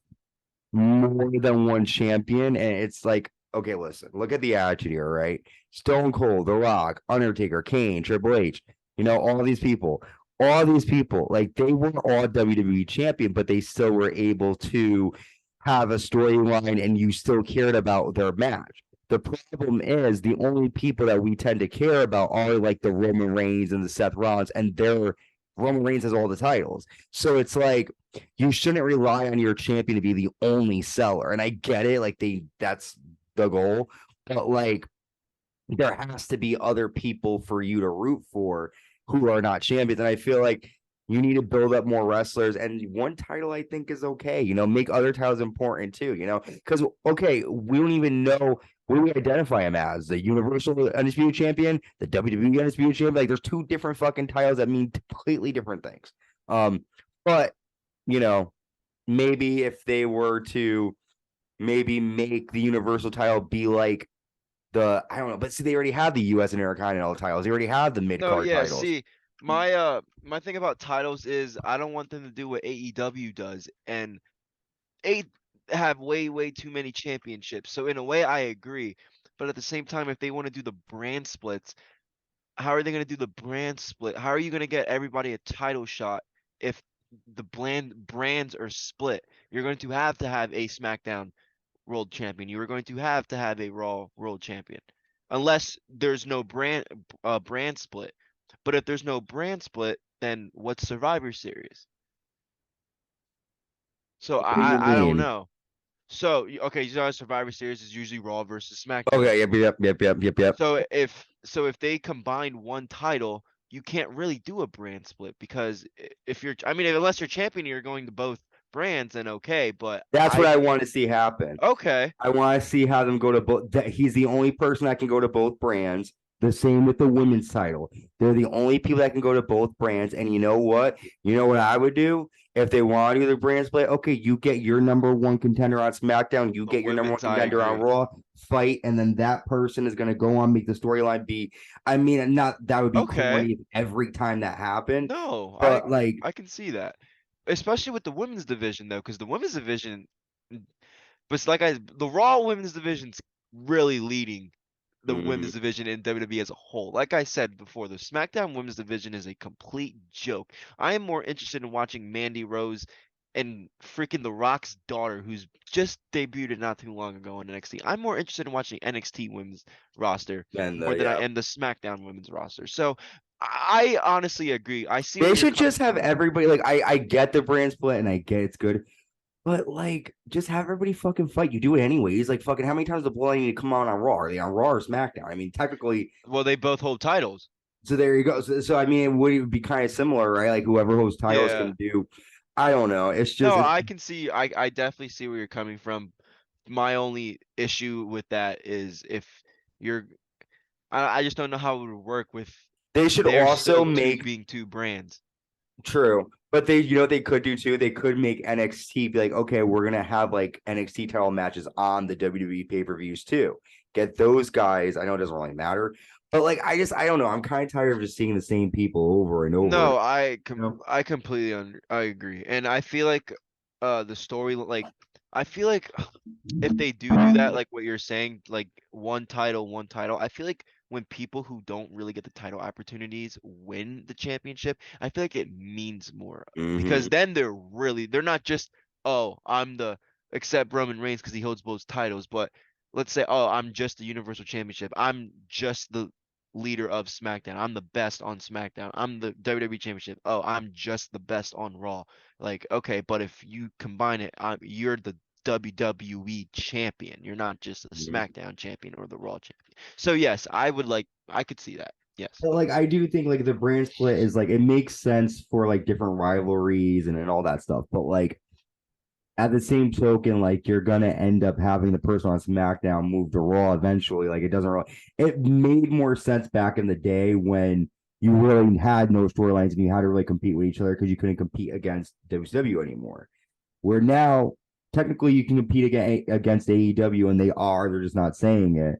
more than one champion, and it's like, okay, listen, look at the attitude here, right? Stone Cold, The Rock, Undertaker, Kane, Triple H, all these people, like they were all WWE champion, but they still were able to have a storyline, and you still cared about their match. The problem is the only people that we tend to care about are like the Roman Reigns and the Seth Rollins, and their Roman Reigns has all the titles. So it's like you shouldn't rely on your champion to be the only seller. And I get it, like that's the goal, but like there has to be other people for you to root for who are not champions. And I feel like you need to build up more wrestlers. And one title I think is okay. Make other titles important too. Because okay, we don't even know what do we identify him as, the Universal Undisputed Champion, the WWE Undisputed Champion. Like, there's two different fucking titles that mean completely different things. But you know, maybe if they were to maybe make the Universal title be like I don't know, but see, they already have the US and Intercontinental titles. They already have the mid No, card yeah, titles. see, my thing about titles is I don't want them to do what AEW does and A have way too many championships. So in a way I agree, but at the same time if they want to do the brand splits, how are they going to do the brand split? How are you going to get everybody a title shot if the brands are split? You're going to have a SmackDown World Champion. You are going to have a Raw World Champion, unless there's no brand split. But if there's no brand split, then what's Survivor Series? So What do you I don't mean? know. So okay, you know Survivor Series is usually Raw versus SmackDown. Okay, yep. So if they combine one title, you can't really do a brand split because if you're, I mean, unless you're champion, you're going to both brands, then okay. But That's what I want to see happen. okay, I want to see how them go to both. He's the only person that can go to both brands. The same with the women's title. They're the only people that can go to both brands. And you know what? You know what I would do if they want to do the brand split? Okay, you get your number one contender on SmackDown. You the get your number one women's, I contender on agree. Raw. Fight, and then that person is going to go on make the storyline be. I mean, not that would be Okay, corny every time that happened, no, but like, I can see that, especially with the women's division though, because the women's division, but it's like the Raw women's division's really leading the mm, women's division in WWE as a whole. Like I said before, the SmackDown women's division is a complete joke. I am more interested in watching Mandy Rose and freaking The Rock's daughter, who's just debuted not too long ago in NXT. I'm more interested in watching NXT women's roster and more than I yeah. am the SmackDown women's roster. So I honestly agree. I see where They you're should just coming have from. everybody like I get the brand split and I get it's good, but like just have everybody fucking fight. You do it anyways. Like fucking how many times the Bloodline need to come on Raw? Are they on Raw or SmackDown? I mean, technically, Well, they both hold titles. so there you go. So I mean, it would be kind of similar, right? Like whoever hosts titles Yeah. can do. I don't know. It's just No, it's I can see. I definitely see where you're coming from. My only issue with that is if you're, I just don't know how it would work with they should there also still two make being two brands. true. But they, what they could do too, they could make NXT be like, okay, we're gonna have like NXT title matches on the WWE pay-per-views too. Get those guys. I know it doesn't really matter, but like I don't know. I'm kind of tired of just seeing the same people over and over. No, You know? I completely I agree, and I feel like the story like I feel like if they do that, like what you're saying, like one title, I feel like when people who don't really get the title opportunities win the championship, I feel like it means more Mm-hmm. because then they're not just, oh, I'm the, except Roman Reigns because he holds both titles, but let's say, oh, I'm just the Universal Championship. I'm just the leader of SmackDown. I'm the best on SmackDown. I'm the WWE Championship. Oh, I'm just the best on Raw. Like, okay, but if you combine it, you're the WWE champion. You're not just the SmackDown champion or the Raw champion. So yes, I could see that. Yes. But like I do think like the brand split is like it makes sense for like different rivalries and all that stuff. But like at the same token, like you're gonna end up having the person on SmackDown move to Raw eventually. Like it doesn't really. It made more sense back in the day when you really had no storylines and you had to really compete with each other because you couldn't compete against WCW anymore. Where now technically you can compete against AEW and they are. They're just not saying it.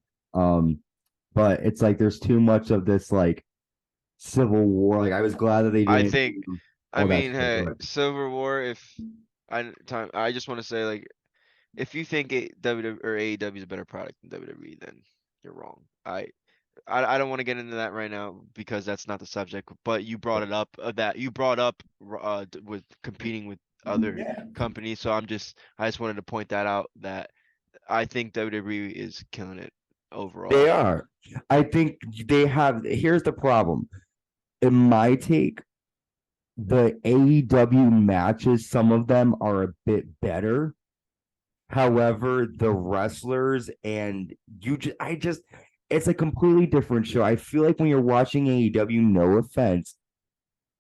But it's like there's too much of this like civil war. Like I was glad that they I didn't think, do I all that mean, shit. hey, But Civil War, if I just want to say like if you think WWE or AEW is a better product than WWE, then you're wrong. I don't want to get into that right now because that's not the subject. But you brought it up that you brought up with competing with other Yeah. companies. So I just wanted to point that out that I think WWE is killing it They overall. are. I think they have. Here's the problem. In my take, the AEW matches, some of them are a bit better. However, the wrestlers and it's a completely different show. I feel like when you're watching AEW, no offense,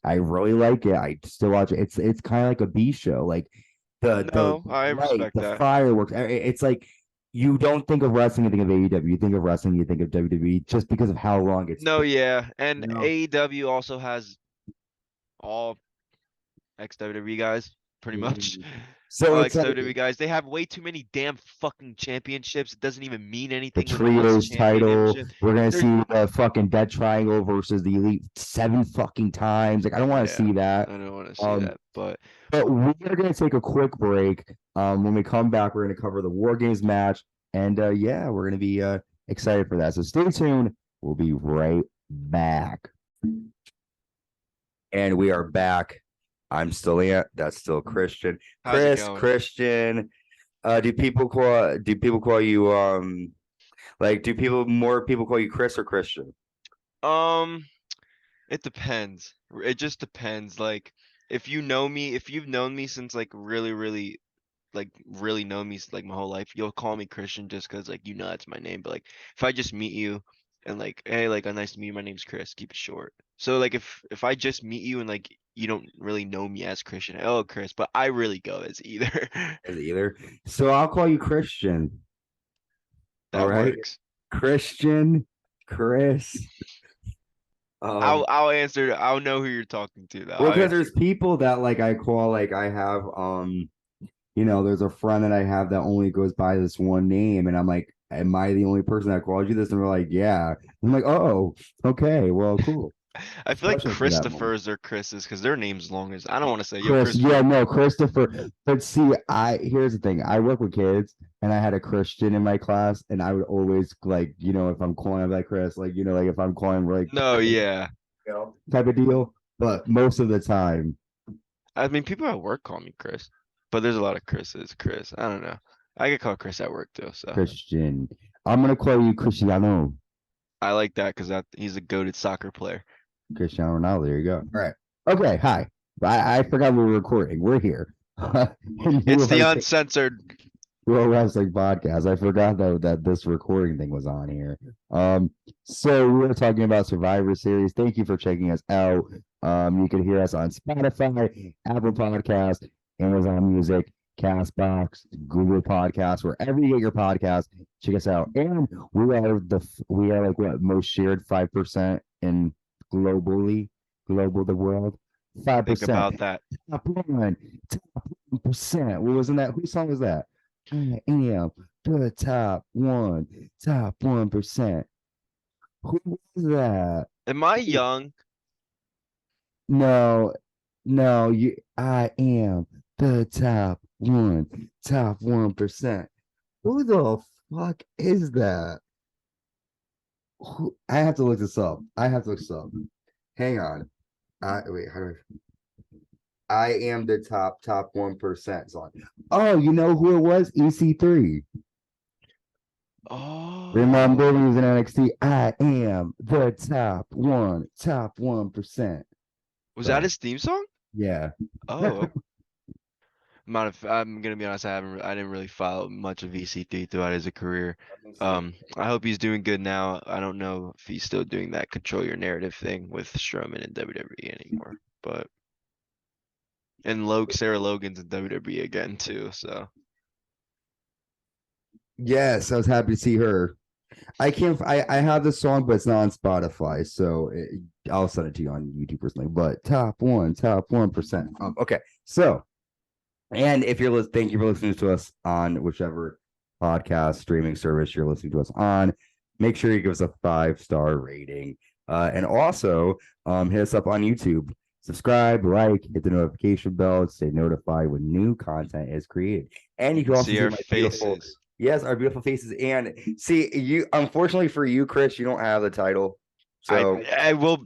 I really like it. I still watch it. It's kind of like a B show. Like the No, I light, respect the that. fireworks. It's like you don't think of wrestling, you think of AEW. You think of wrestling, you think of WWE, just because of how long it's No, been. yeah, You and know? AEW also has all ex-WWE guys, pretty much. Mhm. So All it's like ex-WWE guys. They have way too many damn fucking championships. It doesn't even mean the anything when no one's trios title. championship. We're gonna They're see the fucking Dead Triangle versus the Elite 7 fucking times. Like I don't want to yeah, see that. I don't want to see Um, that, but but we are gonna take a quick break. When we come back, we're gonna cover the War Games match, and yeah, we're gonna be excited for that. So stay tuned. We'll be right back. And we are back. I'm still Ant. That's still Christian. how's it Chris, going? Christian. Do people call you like more people call you Chris or Christian? Um, it depends. It just depends. Like, if you've known me since like really known me like my whole life, you'll call me Christian just because like that's my name. But like if I just meet you and like hey like nice to meet you, my name's Chris, keep it short. So like if I just meet you and like you don't really know me as Christian, oh Chris, but I really go as either. As either. So I'll call you Christian. All That right. works. Christian, Chris. I'll answer. I'll know who you're talking to though. Well, I'll because answer. there's people that like I call like I have there's a friend that I have that only goes by this one name, and I'm like, am I the only person that called you this? And we're like, yeah. I'm like, oh, okay, well, cool. I feel like Special for that moment. Christophers are Chris's because their name's long as I don't want to say yo Chris, yeah, Christopher. no, Christopher. But see, here's the thing. I work with kids, and I had a Christian in my class, and I would always like, if I'm calling him like Chris, like like if I'm calling like No, yeah. type of deal. But most of the time, I mean, people at work call me Chris, but there's a lot of Chris's. Chris, I don't know. I get called Chris at work too, so Christian. I'm gonna call you Cristiano. I like that because he's a goated soccer player. Cristiano Ronaldo. There you go. All right. Okay. Hi. I forgot we were recording. We're here. It's the uncensored. Pro Wrestling Podcast. I forgot that this recording thing was on here. So we were talking about Survivor Series. Thank you for checking us out. You can hear us on Spotify, Apple Podcast, Amazon Music, Castbox, Google Podcasts, wherever you get your podcast. Check us out. And we are like what most shared 5% in global the world. Think 5%. about that. Top 1%. What wasn't that? Whose song was that? I am the top 1%. Who was that? Am I young? No, no, I am the top 1%. Who the fuck is that? I have to look this up. Hang on. Wait, how do I am the top 1% song. Oh, you know who it was? EC3. Remember he Oh, was in NXT. I am the top 1%. was that So his theme song? yeah. Oh, I'm gonna be honest. I didn't really follow much of VC3 throughout his career. I hope he's doing good now. I don't know if he's still doing that control your narrative thing with Strowman in WWE anymore, but. And Sarah Logan's in WWE again too. So Yes, I was happy to see her. I can't. I have the song, but it's not on Spotify, so I'll send it to you on YouTube personally. But top 1%. Okay, so and if you're listening, thank you for listening to us on whichever podcast streaming service you're listening to us on. Make sure you give us a 5-star rating, and also hit us up on YouTube. Subscribe, like, hit the notification bell to stay notified when new content is created. And you can also See see our my beautiful, faces. yes, our beautiful faces. And see, you, unfortunately for you, Chris, you don't have the title. So I will.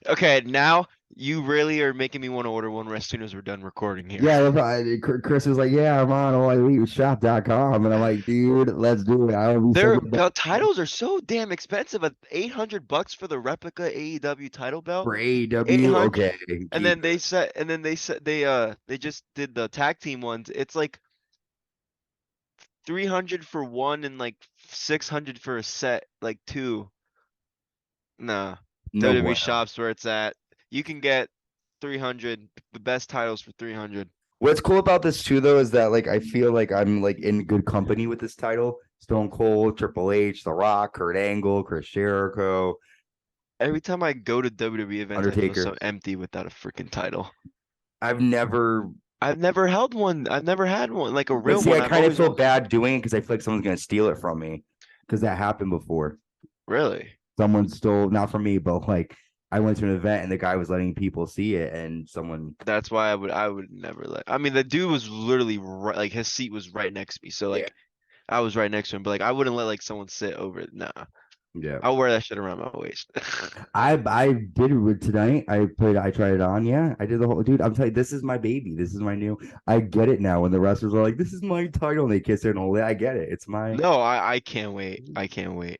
Okay, now you really are making me want to order one as soon as we're done recording here. yeah, Chris was like, yeah, I'm on alleeliteshop.com. And I'm like, dude, let's do it. I'll be so good The titles are so damn expensive at $800 for the replica AEW title belt. for AEW. 800, Okay, and keep then it. they said they just did the tag team ones. It's like 300 for one and like 600 for a set, like two. Nah, No WWE bueno. shops where it's at. You can get 300, the best titles for 300. What's cool about this too, though, is that like I feel like I'm like in good company with this title. Stone Cold, Triple H, The Rock, Kurt Angle, Chris Jericho, Every time I go to WWE events, I feel Undertaker. so empty without a freaking title. I've never, I've never held one. I've never had one, like a but real see, one. I I've kind of always feel bad doing it because I feel like someone's gonna steal it from me because that happened before. really. Someone stole, not from me, but like I went to an event and the guy was letting people see it, and someone, That's why I would never let. I mean, the dude was literally right, like his seat was right next to me, so yeah, like I was right next to him, but like I wouldn't let like someone sit over it. Nah, yeah. I'll wear that shit around my waist. I did it tonight. I tried it on. Yeah, I did the whole dude. I'm telling you, this is my baby. This is my new. I get it now. When the wrestlers are like, "This is my title," and they kiss it and hold it. I get it. It's my. No, I can't wait. I can't wait.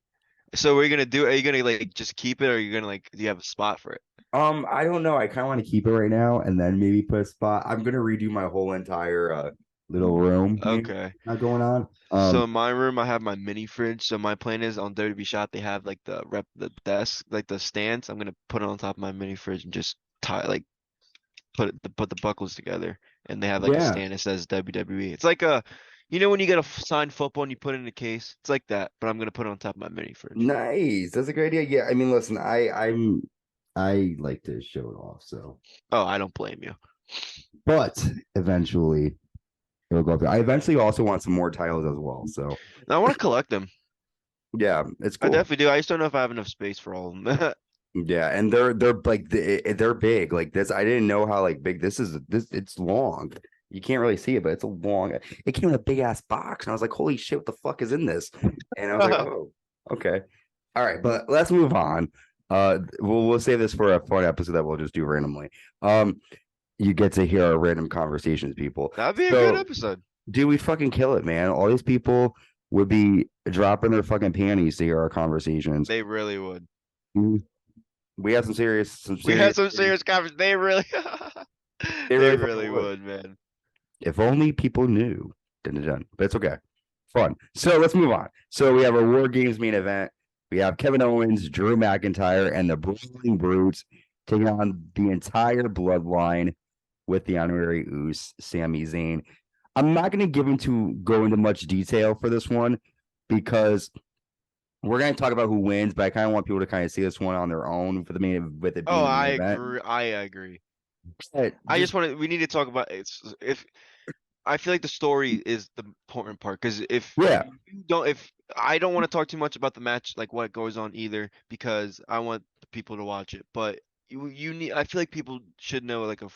So we're gonna do? Are you gonna like just keep it, or are you gonna like? Do you have a spot for it? I don't know. I kind of want to keep it right now and then maybe put a spot. I'm gonna redo my whole entire little room here Okay. not going on. So in my room, I have my mini fridge. So my plan is on WWE Shop, they have like the desk, like the stands. I'm gonna put it on top of my mini fridge and just tie like put the buckles together. And they have like a Yeah, stand that says WWE. It's like a, when you get a signed football and you put it in a case. It's like that, but I'm gonna put it on top of my mini fridge. nice. That's a great idea. Yeah, I mean, listen, I like to show it off. So, Oh, I don't blame you. but eventually it'll go up there. I eventually also want some more titles as well. So And I want to collect them. yeah, it's I cool. definitely do. I just don't know if I have enough space for all of them. Yeah, and they're like they're big. Like this, I didn't know how like big this is. This it's long. You can't really see it, but it's a long. It came in a big ass box, and I was like, "Holy shit, what the fuck is in this?" And I was like, "Oh, okay, all right." But let's move on. We'll save this for a fun episode that we'll just do randomly. You get to hear our random conversations, people. That'd be a good So, episode. dude, we fucking kill it, man. All these people would be dropping their fucking panties to hear our conversations. They really would. We have some We had serious. some serious conversations. They really, They they really fucking really would. would, man. If only people knew. Dun, dun, dun. But it's okay. Fun. So let's move on. So we have our War Games main event. We have Kevin Owens, Drew McIntyre, and the Brawling Brutes taking on the entire Bloodline with the honorary Uce, Sami Zayn. I'm not going to go into much detail for this one because we're going to talk about who wins, but I kind of want people to kind of see this one on their own for the main with it Oh, being the I main event. agree. I agree. But I just want to. We need to talk about it's if I feel like the story is the important part because yeah, if I don't want to talk too much about the match, like what goes on either, because I want the people to watch it. But you need. I feel like people should know like a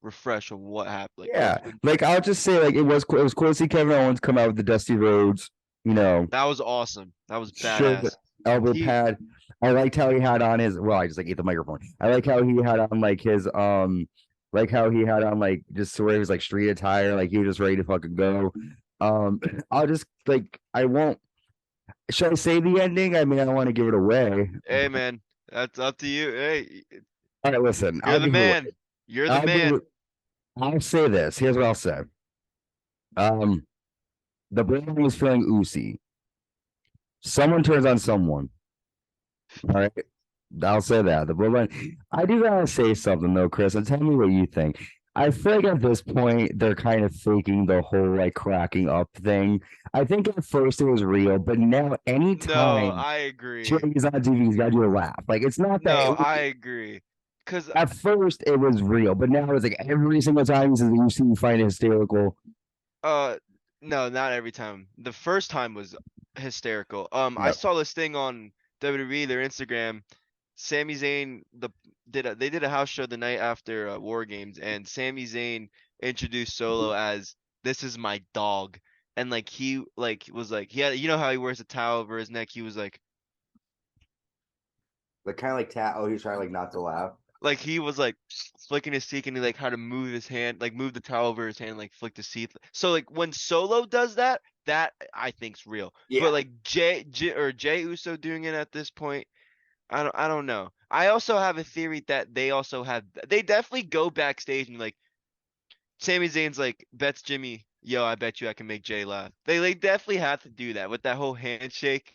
refresh of what happened, like yeah. what Like I'll just say, like it was cool to see Kevin Owens come out with the Dusty Rhodes, that was awesome. That was shirt, badass. elbow He pad. I liked how he had on his. Well, I just like ate the microphone. I like how he had on like his like how he had on like just sort of his like street attire, like he was just ready to fucking go. I'll just like I won't. Should I say the ending? I mean, I don't want to give it away. Hey man, that's up to you. Hey, All right, listen. you're I'll the give it away. man. You're the I'll give man. it. I'll say this. Here's what I'll say. Um, the brand was feeling oozy. Someone turns on someone. All right. I'll say that. The Bloodline. I do gotta say something though, Chris, and tell me what you think. I feel like at this point they're kind of faking the whole like cracking up thing. I think at first it was real, but now No, anytime I agree. he's on TV, he's gotta do a laugh. Like it's not that No, I agree. Cause at first it was real, but now it's like every single time he says you see me find it hysterical. uh no, not every time. The first time was hysterical. I Yeah. saw this thing on WWE, their Instagram, Sami Zayn they did a house show the night after WarGames, and Sami Zayn introduced Solo as this is my dog, and like he like was like he had you know how he wears a towel over his neck. He was Like kind of like oh, he's trying like not to laugh. like he was like flicking his cheek and he like how to move his hand, like move the towel over his hand, like flick his teeth. So like when Solo does that, that I think's real. But Yeah. like Jay Uso doing it at this point, I don't know. I also have a theory that they definitely go backstage and like Sami Zayn's like bets Jimmy, yo, I bet you I can make Jay laugh. They definitely have to do that with that whole handshake.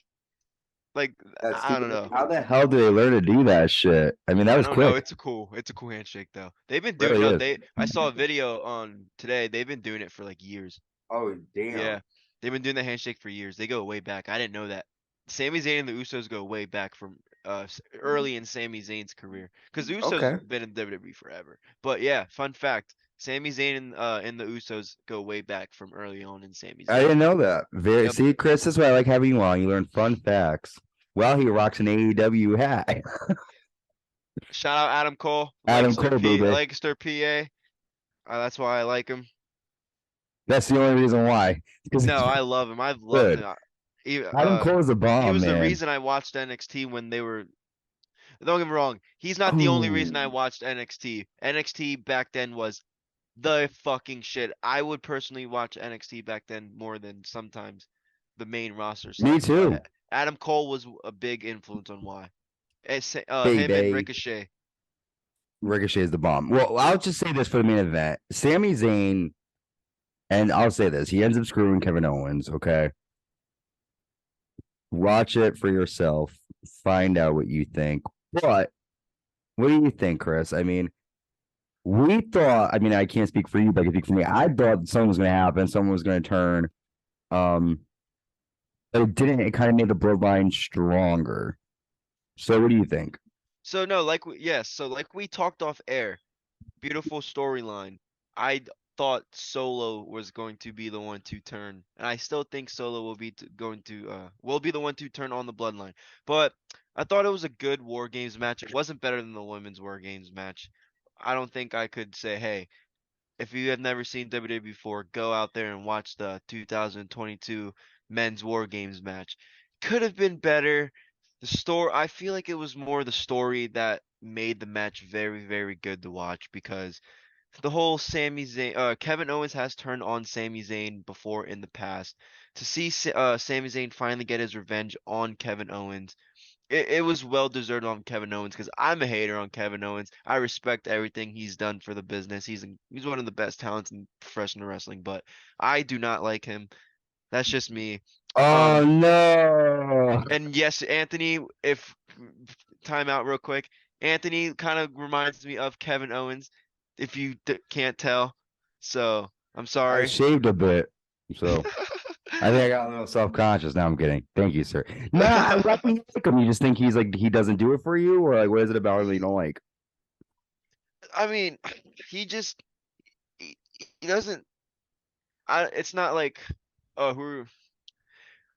Like That's I don't stupid. know. How the hell do they learn to do that shit? I mean, that I was don't know. quick. It's a cool handshake though. They've been doing Really no, is. I saw a video on today. They've been doing it for like years. Oh, damn. Yeah. They've been doing the handshake for years. They go way back. I didn't know that. Sami Zayn and the Usos go way back from early in Sami Zayn's career. Because the Usos Okay. been in WWE forever. But yeah, fun fact. Sami Zayn and the Usos go way back from early on in Sami I Zayn's didn't know career. that. Very Yep. see, Chris, this is why I like having you on. You learn fun facts. Well, he rocks an AEW hat. Shout out Adam Cole, Adam Cole, baby. Lancaster, PA. That's why I like him. That's the only reason why. Because he's No, I love him. I've loved good. him. Adam Cole is a He bomb, was the man. reason I watched NXT when they were. Don't get me wrong. He's not the only reason I Oh, watched NXT. NXT back then was the fucking shit. I would personally watch NXT back then more than sometimes the main roster me stuff. too. Adam Cole was a big influence on why. Big Him and Day. Ricochet. Ricochet is the bomb. Well, I'll just say this for the main event. Sami Zayn, and I'll say this, he ends up screwing Kevin Owens, okay? Watch it for yourself. Find out what you think. But what do you think, Chris? I mean, we thought, I mean, I can't speak for you, but I can speak for me. I thought something was going to happen. Someone was going to turn. Um, but it didn't. It kind of made the bloodline stronger. So what do you think? So no, yes, so like we talked off air. Beautiful storyline. I thought Solo was going to be the one to turn, and I still think Solo will be going to will be the one to turn on the bloodline. But I thought it was a good War Games match. It wasn't better than the women's War Games match. I don't think I could say, hey, if you have never seen WWE before, go out there and watch the 2022 men's War Games match. Could have been better. The story, I feel like it was more the story that made the match very, very good to watch because the whole Sami Zayn, Kevin Owens has turned on Sami Zayn before in the past. To see Sami Zayn finally get his revenge on Kevin Owens, it was well deserved on Kevin Owens because I'm a hater on Kevin Owens. I respect everything he's done for the business. He's one of the best talents in professional wrestling, but I do not like him. That's just me. Oh Um, no! and yes, Anthony, if time out real quick, Anthony kind of reminds me of Kevin Owens, if you can't tell. So I'm I sorry. shaved a bit, so I think I got a little self conscious. Now I'm kidding. Thank you, sir. Nah, I like him. You just think he's like he doesn't do it for you, or like what is it about him that you don't like? I mean, he just he doesn't. It's not like who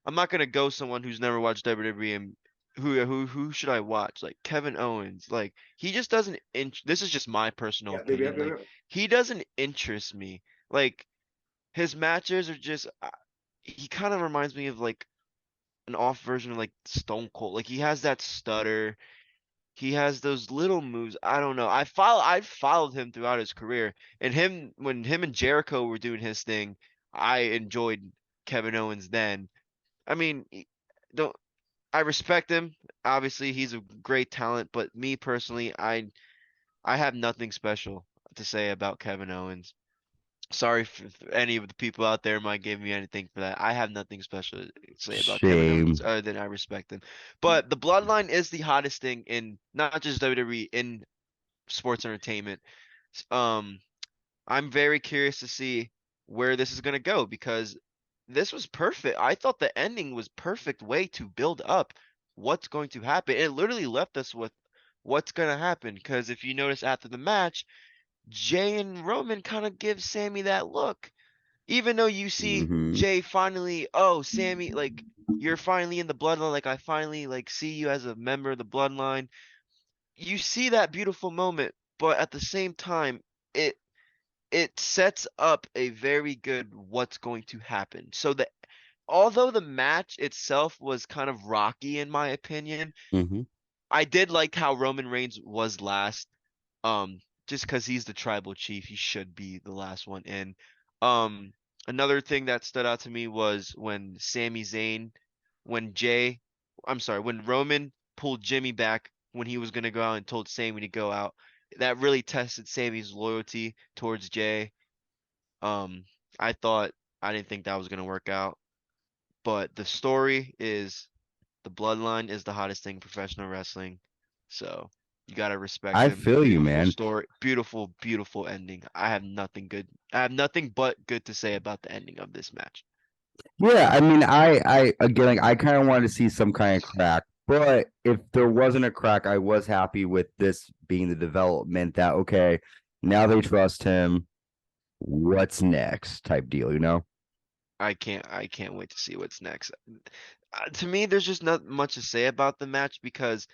I'm not gonna go someone who's never watched WWE and who should I watch? Like Kevin Owens. Like he just doesn't this is just my personal Yeah, maybe, opinion. Like he doesn't interest me. Like his matches are just he kind of reminds me of like an off version of like Stone Cold. Like he has that stutter. He has those little moves. I don't know. I followed him throughout his career. And him when him and Jericho were doing his thing, I enjoyed Kevin Owens then. I mean, don't I respect him. Obviously, he's a great talent, but me personally, I have nothing special to say about Kevin Owens. Sorry if any of the people out there might give me anything for that. I have nothing special to say about Kevin Owens Shame. other than I respect him. But the Bloodline is the hottest thing in not just WWE in sports entertainment. Um, I'm very curious to see where this is gonna go because this was perfect. I thought the ending was perfect way to build up what's going to happen. It literally left us with what's gonna happen because if you notice after the match, Jay and Roman kind of give Sammy that look. Even though you see Hmm. Jay finally, oh, Sammy, like you're finally in the bloodline, like I finally like see you as a member of the bloodline. you see that beautiful moment, but at the same time, it it sets up a very good what's going to happen. So that although the match itself was kind of rocky in my opinion, Hmm. I did like how Roman Reigns was last. Just because he's the tribal chief, he should be the last one in. Um, Another thing that stood out to me was when Sami Zayn, when Jay, I'm sorry, when Roman pulled Jimmy back when he was gonna go out and told Sami to go out. That really tested Sami's loyalty towards Jay. Um, I I didn't think that was gonna work out, but the story is the bloodline is the hottest thing in professional wrestling. So you gotta respect I them. feel you, Beautiful man. story, beautiful, beautiful ending. I have nothing good. I have nothing but good to say about the ending of this match. Yeah, I mean, I again, like, I kind of wanted to see some kind of crack, but if there wasn't a crack, I was happy with this being the development that, okay, now they trust him. What's next? Type deal, you know? I can't wait to see what's next. To me, there's just not much to say about the match because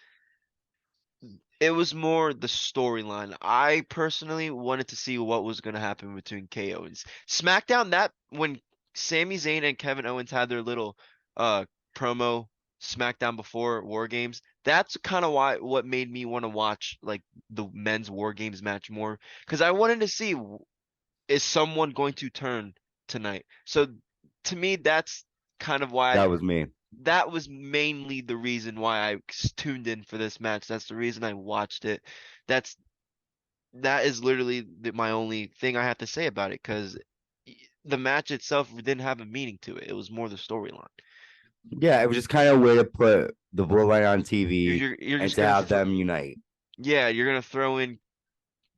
it was more the storyline. I personally wanted to see what was going to happen between KO and SmackDown. That when Sami Zayn and Kevin Owens had their little uh promo SmackDown before War Games, that's kind of why what made me want to watch like the men's War Games match more because I wanted to see is someone going to turn tonight. So to me, that's kind of why That was me. that was mainly the reason why I tuned in for this match. That's the reason I watched it. That's that is literally my only thing I have to say about it because the match itself didn't have a meaning to it. It was more the storyline. Yeah, it was just kind of a way to put the Bloodline on TV You're and just to gonna have them unite. yeah, you're gonna throw in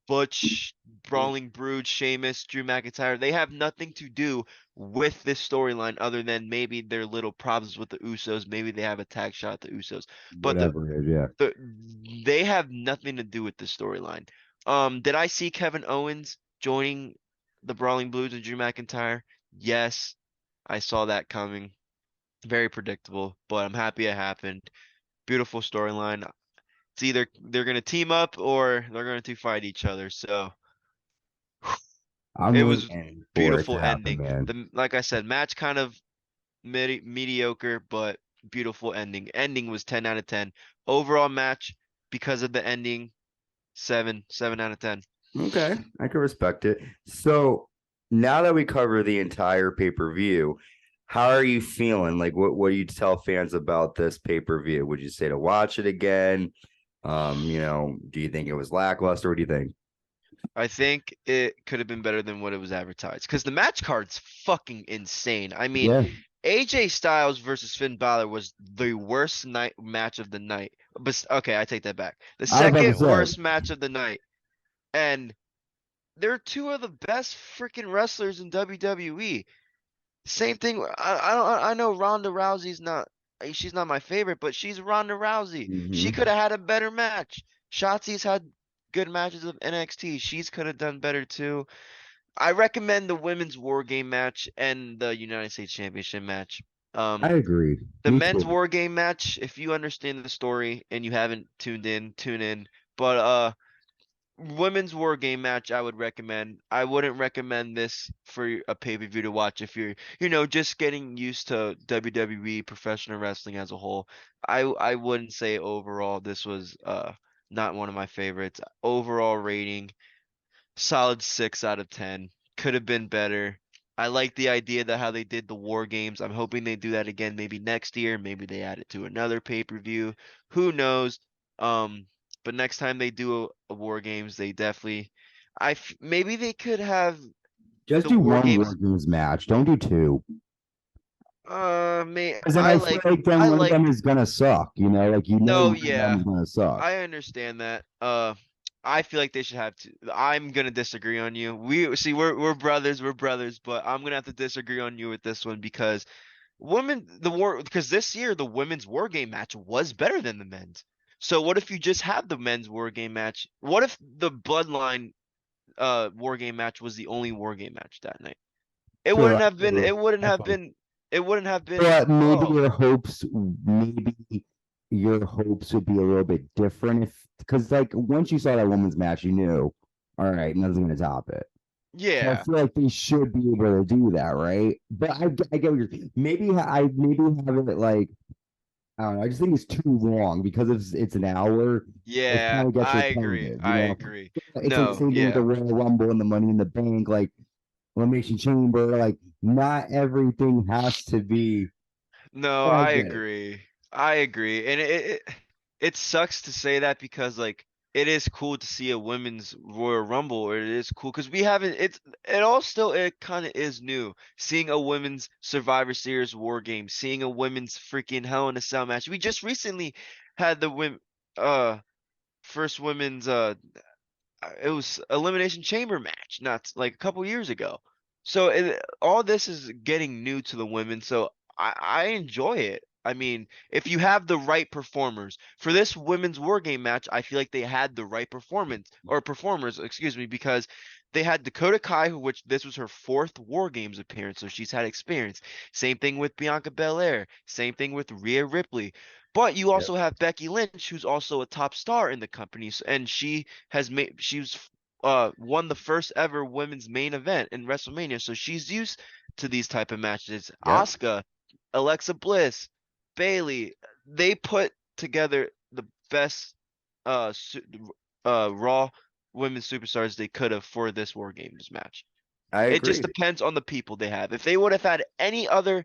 Butch, Brawling Brutes, Sheamus, Drew McIntyre. They have nothing to do with this storyline other than maybe their little problems with the Usos. Maybe they have a tag shot at the Usos, but Whatever it is, yeah. the they have nothing to do with the storyline. Did I see Kevin Owens joining the Brawling Blues and Drew McIntyre? Yes, I saw that coming. Very predictable, but I'm happy it happened. Beautiful storyline. It's either they're gonna team up or they're going to fight each other. So I'm it was waiting for it to beautiful happen, ending. man. The like I said, match kind of mediocre, but beautiful ending. Ending was 10 out of 10. Overall match because of the ending 7 out of 10. Okay, I can respect it. So now that we cover the entire pay-per-view, how are you feeling? Like, what do you tell fans about this pay-per-view? Would you say to watch it again? Do you think it was lackluster? What do you think? I think it could have been better than what it was advertised because the match card's fucking insane. I mean, Yeah, AJ Styles versus Finn Balor was the worst night match of the night. But okay, I take that back. The I was about to second say. worst match of the night, and they're two of the best freaking wrestlers in WWE. Same thing. I know Ronda Rousey's not. She's not my favorite, but she's Ronda Rousey. She Hmm. could have had a better match. Shotzi's had good matches of NXT. She's could have done better too. I recommend the women's War Game match and the United States Championship match. I Um, agree. the Me men's too. War Game match, if you understand the story and you haven't tuned in, tune in. But women's war game match I would recommend. I wouldn't recommend this for a pay-per-view to watch if you're, just getting used to WWE professional wrestling as a whole. I wouldn't say overall this was not one of my favorites. Overall rating solid 6 out of 10. Could have been better. I like the idea that how they did the war games. I'm hoping they do that again maybe next year. Maybe they add it to another pay-per-view. Who knows? Um, but next time they do a war games, they definitely maybe they could have Just the do war one War games Games match. Don't do two. may Because then I feel like then I one of them like is gonna suck. no, One of them yeah. is gonna suck. I understand that. I feel like they should have to. I'm gonna disagree on you. We see we're brothers, but I'm gonna have to disagree on you with this one because because this year the women's war game match was better than the men's. So what if you just have the men's war game match? What if the Bloodline war game match was the only war game match that night? It Sure, wouldn't have been. sure. It wouldn't That's have fine. been. It wouldn't have been. But maybe Oh, maybe your hopes would be a little bit different because like once you saw that women's match, you knew, all right, nothing's gonna top it. So I Yeah. feel like they should be able to do that, right? But I get what you're maybe maybe have it like I don't know. I just think it's too long because it's an hour. It Yeah, kind of gets I agree. repetitive, you I know. agree. It's like the No, same thing with the yeah. Royal Rumble and the Money in the Bank, like Elimination Chamber. Like not everything has to be. No, But I I get it. agree. I agree. And it sucks to say that because like it is cool to see a women's Royal Rumble, or it is cool because we haven't it all still it kind of is new. Seeing a women's Survivor Series War Game, seeing a women's freaking Hell in a Cell match. We just recently had the women uh first women's it was elimination chamber match not like a couple years ago. So all this is getting new to the women, so I enjoy it. I mean, if you have the right performers for this women's war game match, I feel like they had the right performance or performers, excuse me, because they had Dakota Kai, which this was her fourth war games appearance, so she's had experience. Same thing with Bianca Belair. Same thing with Rhea Ripley. But you Yeah, also have Becky Lynch, who's also a top star in the company, and she's won the first ever women's main event in WrestleMania, so she's used to these type of matches. yeah, Asuka, Alexa Bliss, Bailey, they put together the best uh su- Raw women's superstars they could have for this War Games match. I It just agree. depends on the people they have. If they would have had any other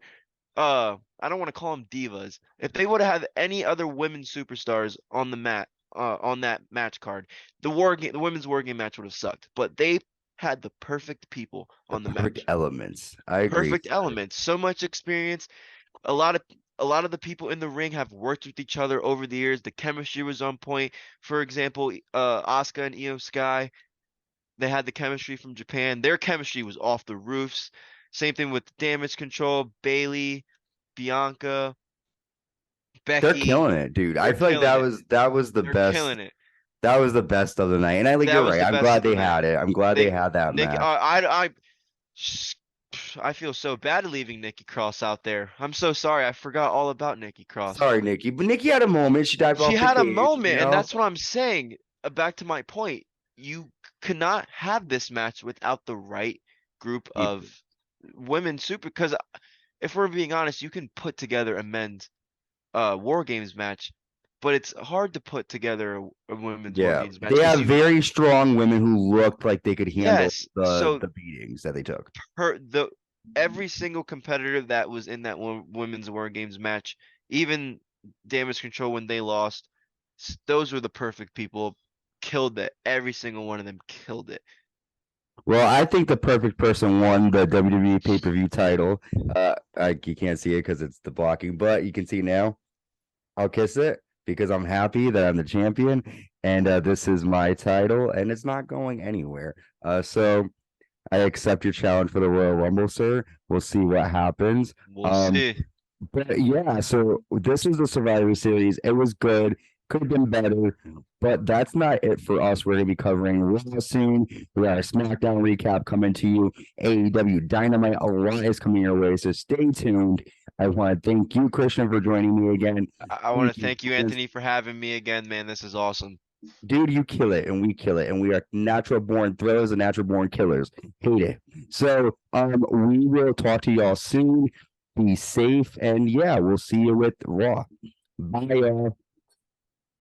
I don't want to call them divas. If they would have had any other women superstars on the mat, on that match card, the women's war game match would have sucked. But they had the perfect people The on the perfect match. elements. I agree. Perfect elements, so much experience. A lot of a lot of the people in the ring have worked with each other over the years. The chemistry was on point. For example, Asuka and Io Sky, they had the chemistry from Japan. Their chemistry was off the roofs. Same thing with Damage Control, Bailey, Bianca, They're Becky. killing it, dude. I They're feel like killing it. that was the They're best. killing it. That was the best of the night. And I like That you're was right. the I'm best glad of the they night. had it. I'm glad they They had that Nick match. sh- I feel so bad leaving Nikki Cross out there. I'm so sorry. I forgot all about Nikki Cross. Sorry, Nikki. But Nikki had a moment. She dived She off the had a cage, you moment, and know? that's what I'm saying. Back to my point, you cannot have this match without the right group of People. women super. Because if we're being honest, you can put together a men's war games match, but it's hard to put together a women's war Yeah. games match They because have you very strong women who looked like they could handle yes. the So beatings that they took. her the every single competitor that was in that women's war games match, even Damage Control when they lost, those were the perfect people. Killed it. Every single one of them killed it. Well, I think the perfect person won the WWE pay-per-view title. You can't see it because it's the blocking, but you can see now. I'll kiss it because I'm happy that I'm the champion and this is my title and it's not going anywhere. So I accept your challenge for the Royal Rumble, sir. We'll see what happens. We'll Um, see. but yeah, so this is the Survivor Series. It was good. Could have been better, but that's not it for us. We're going to be covering Raw soon. We got our SmackDown recap coming to you. AEW Dynamite, a lot is coming your way, so stay tuned. I want to thank you, Christian, for joining me again. I want Thank to you, thank you, fans. Anthony, for having me again, man. This is awesome. Dude, you kill it, and we kill it, and we are natural born thrillers and natural born killers. Hate it. So, we will talk to y'all soon. Be safe, and yeah, we'll see you with Raw. Bye, y'all.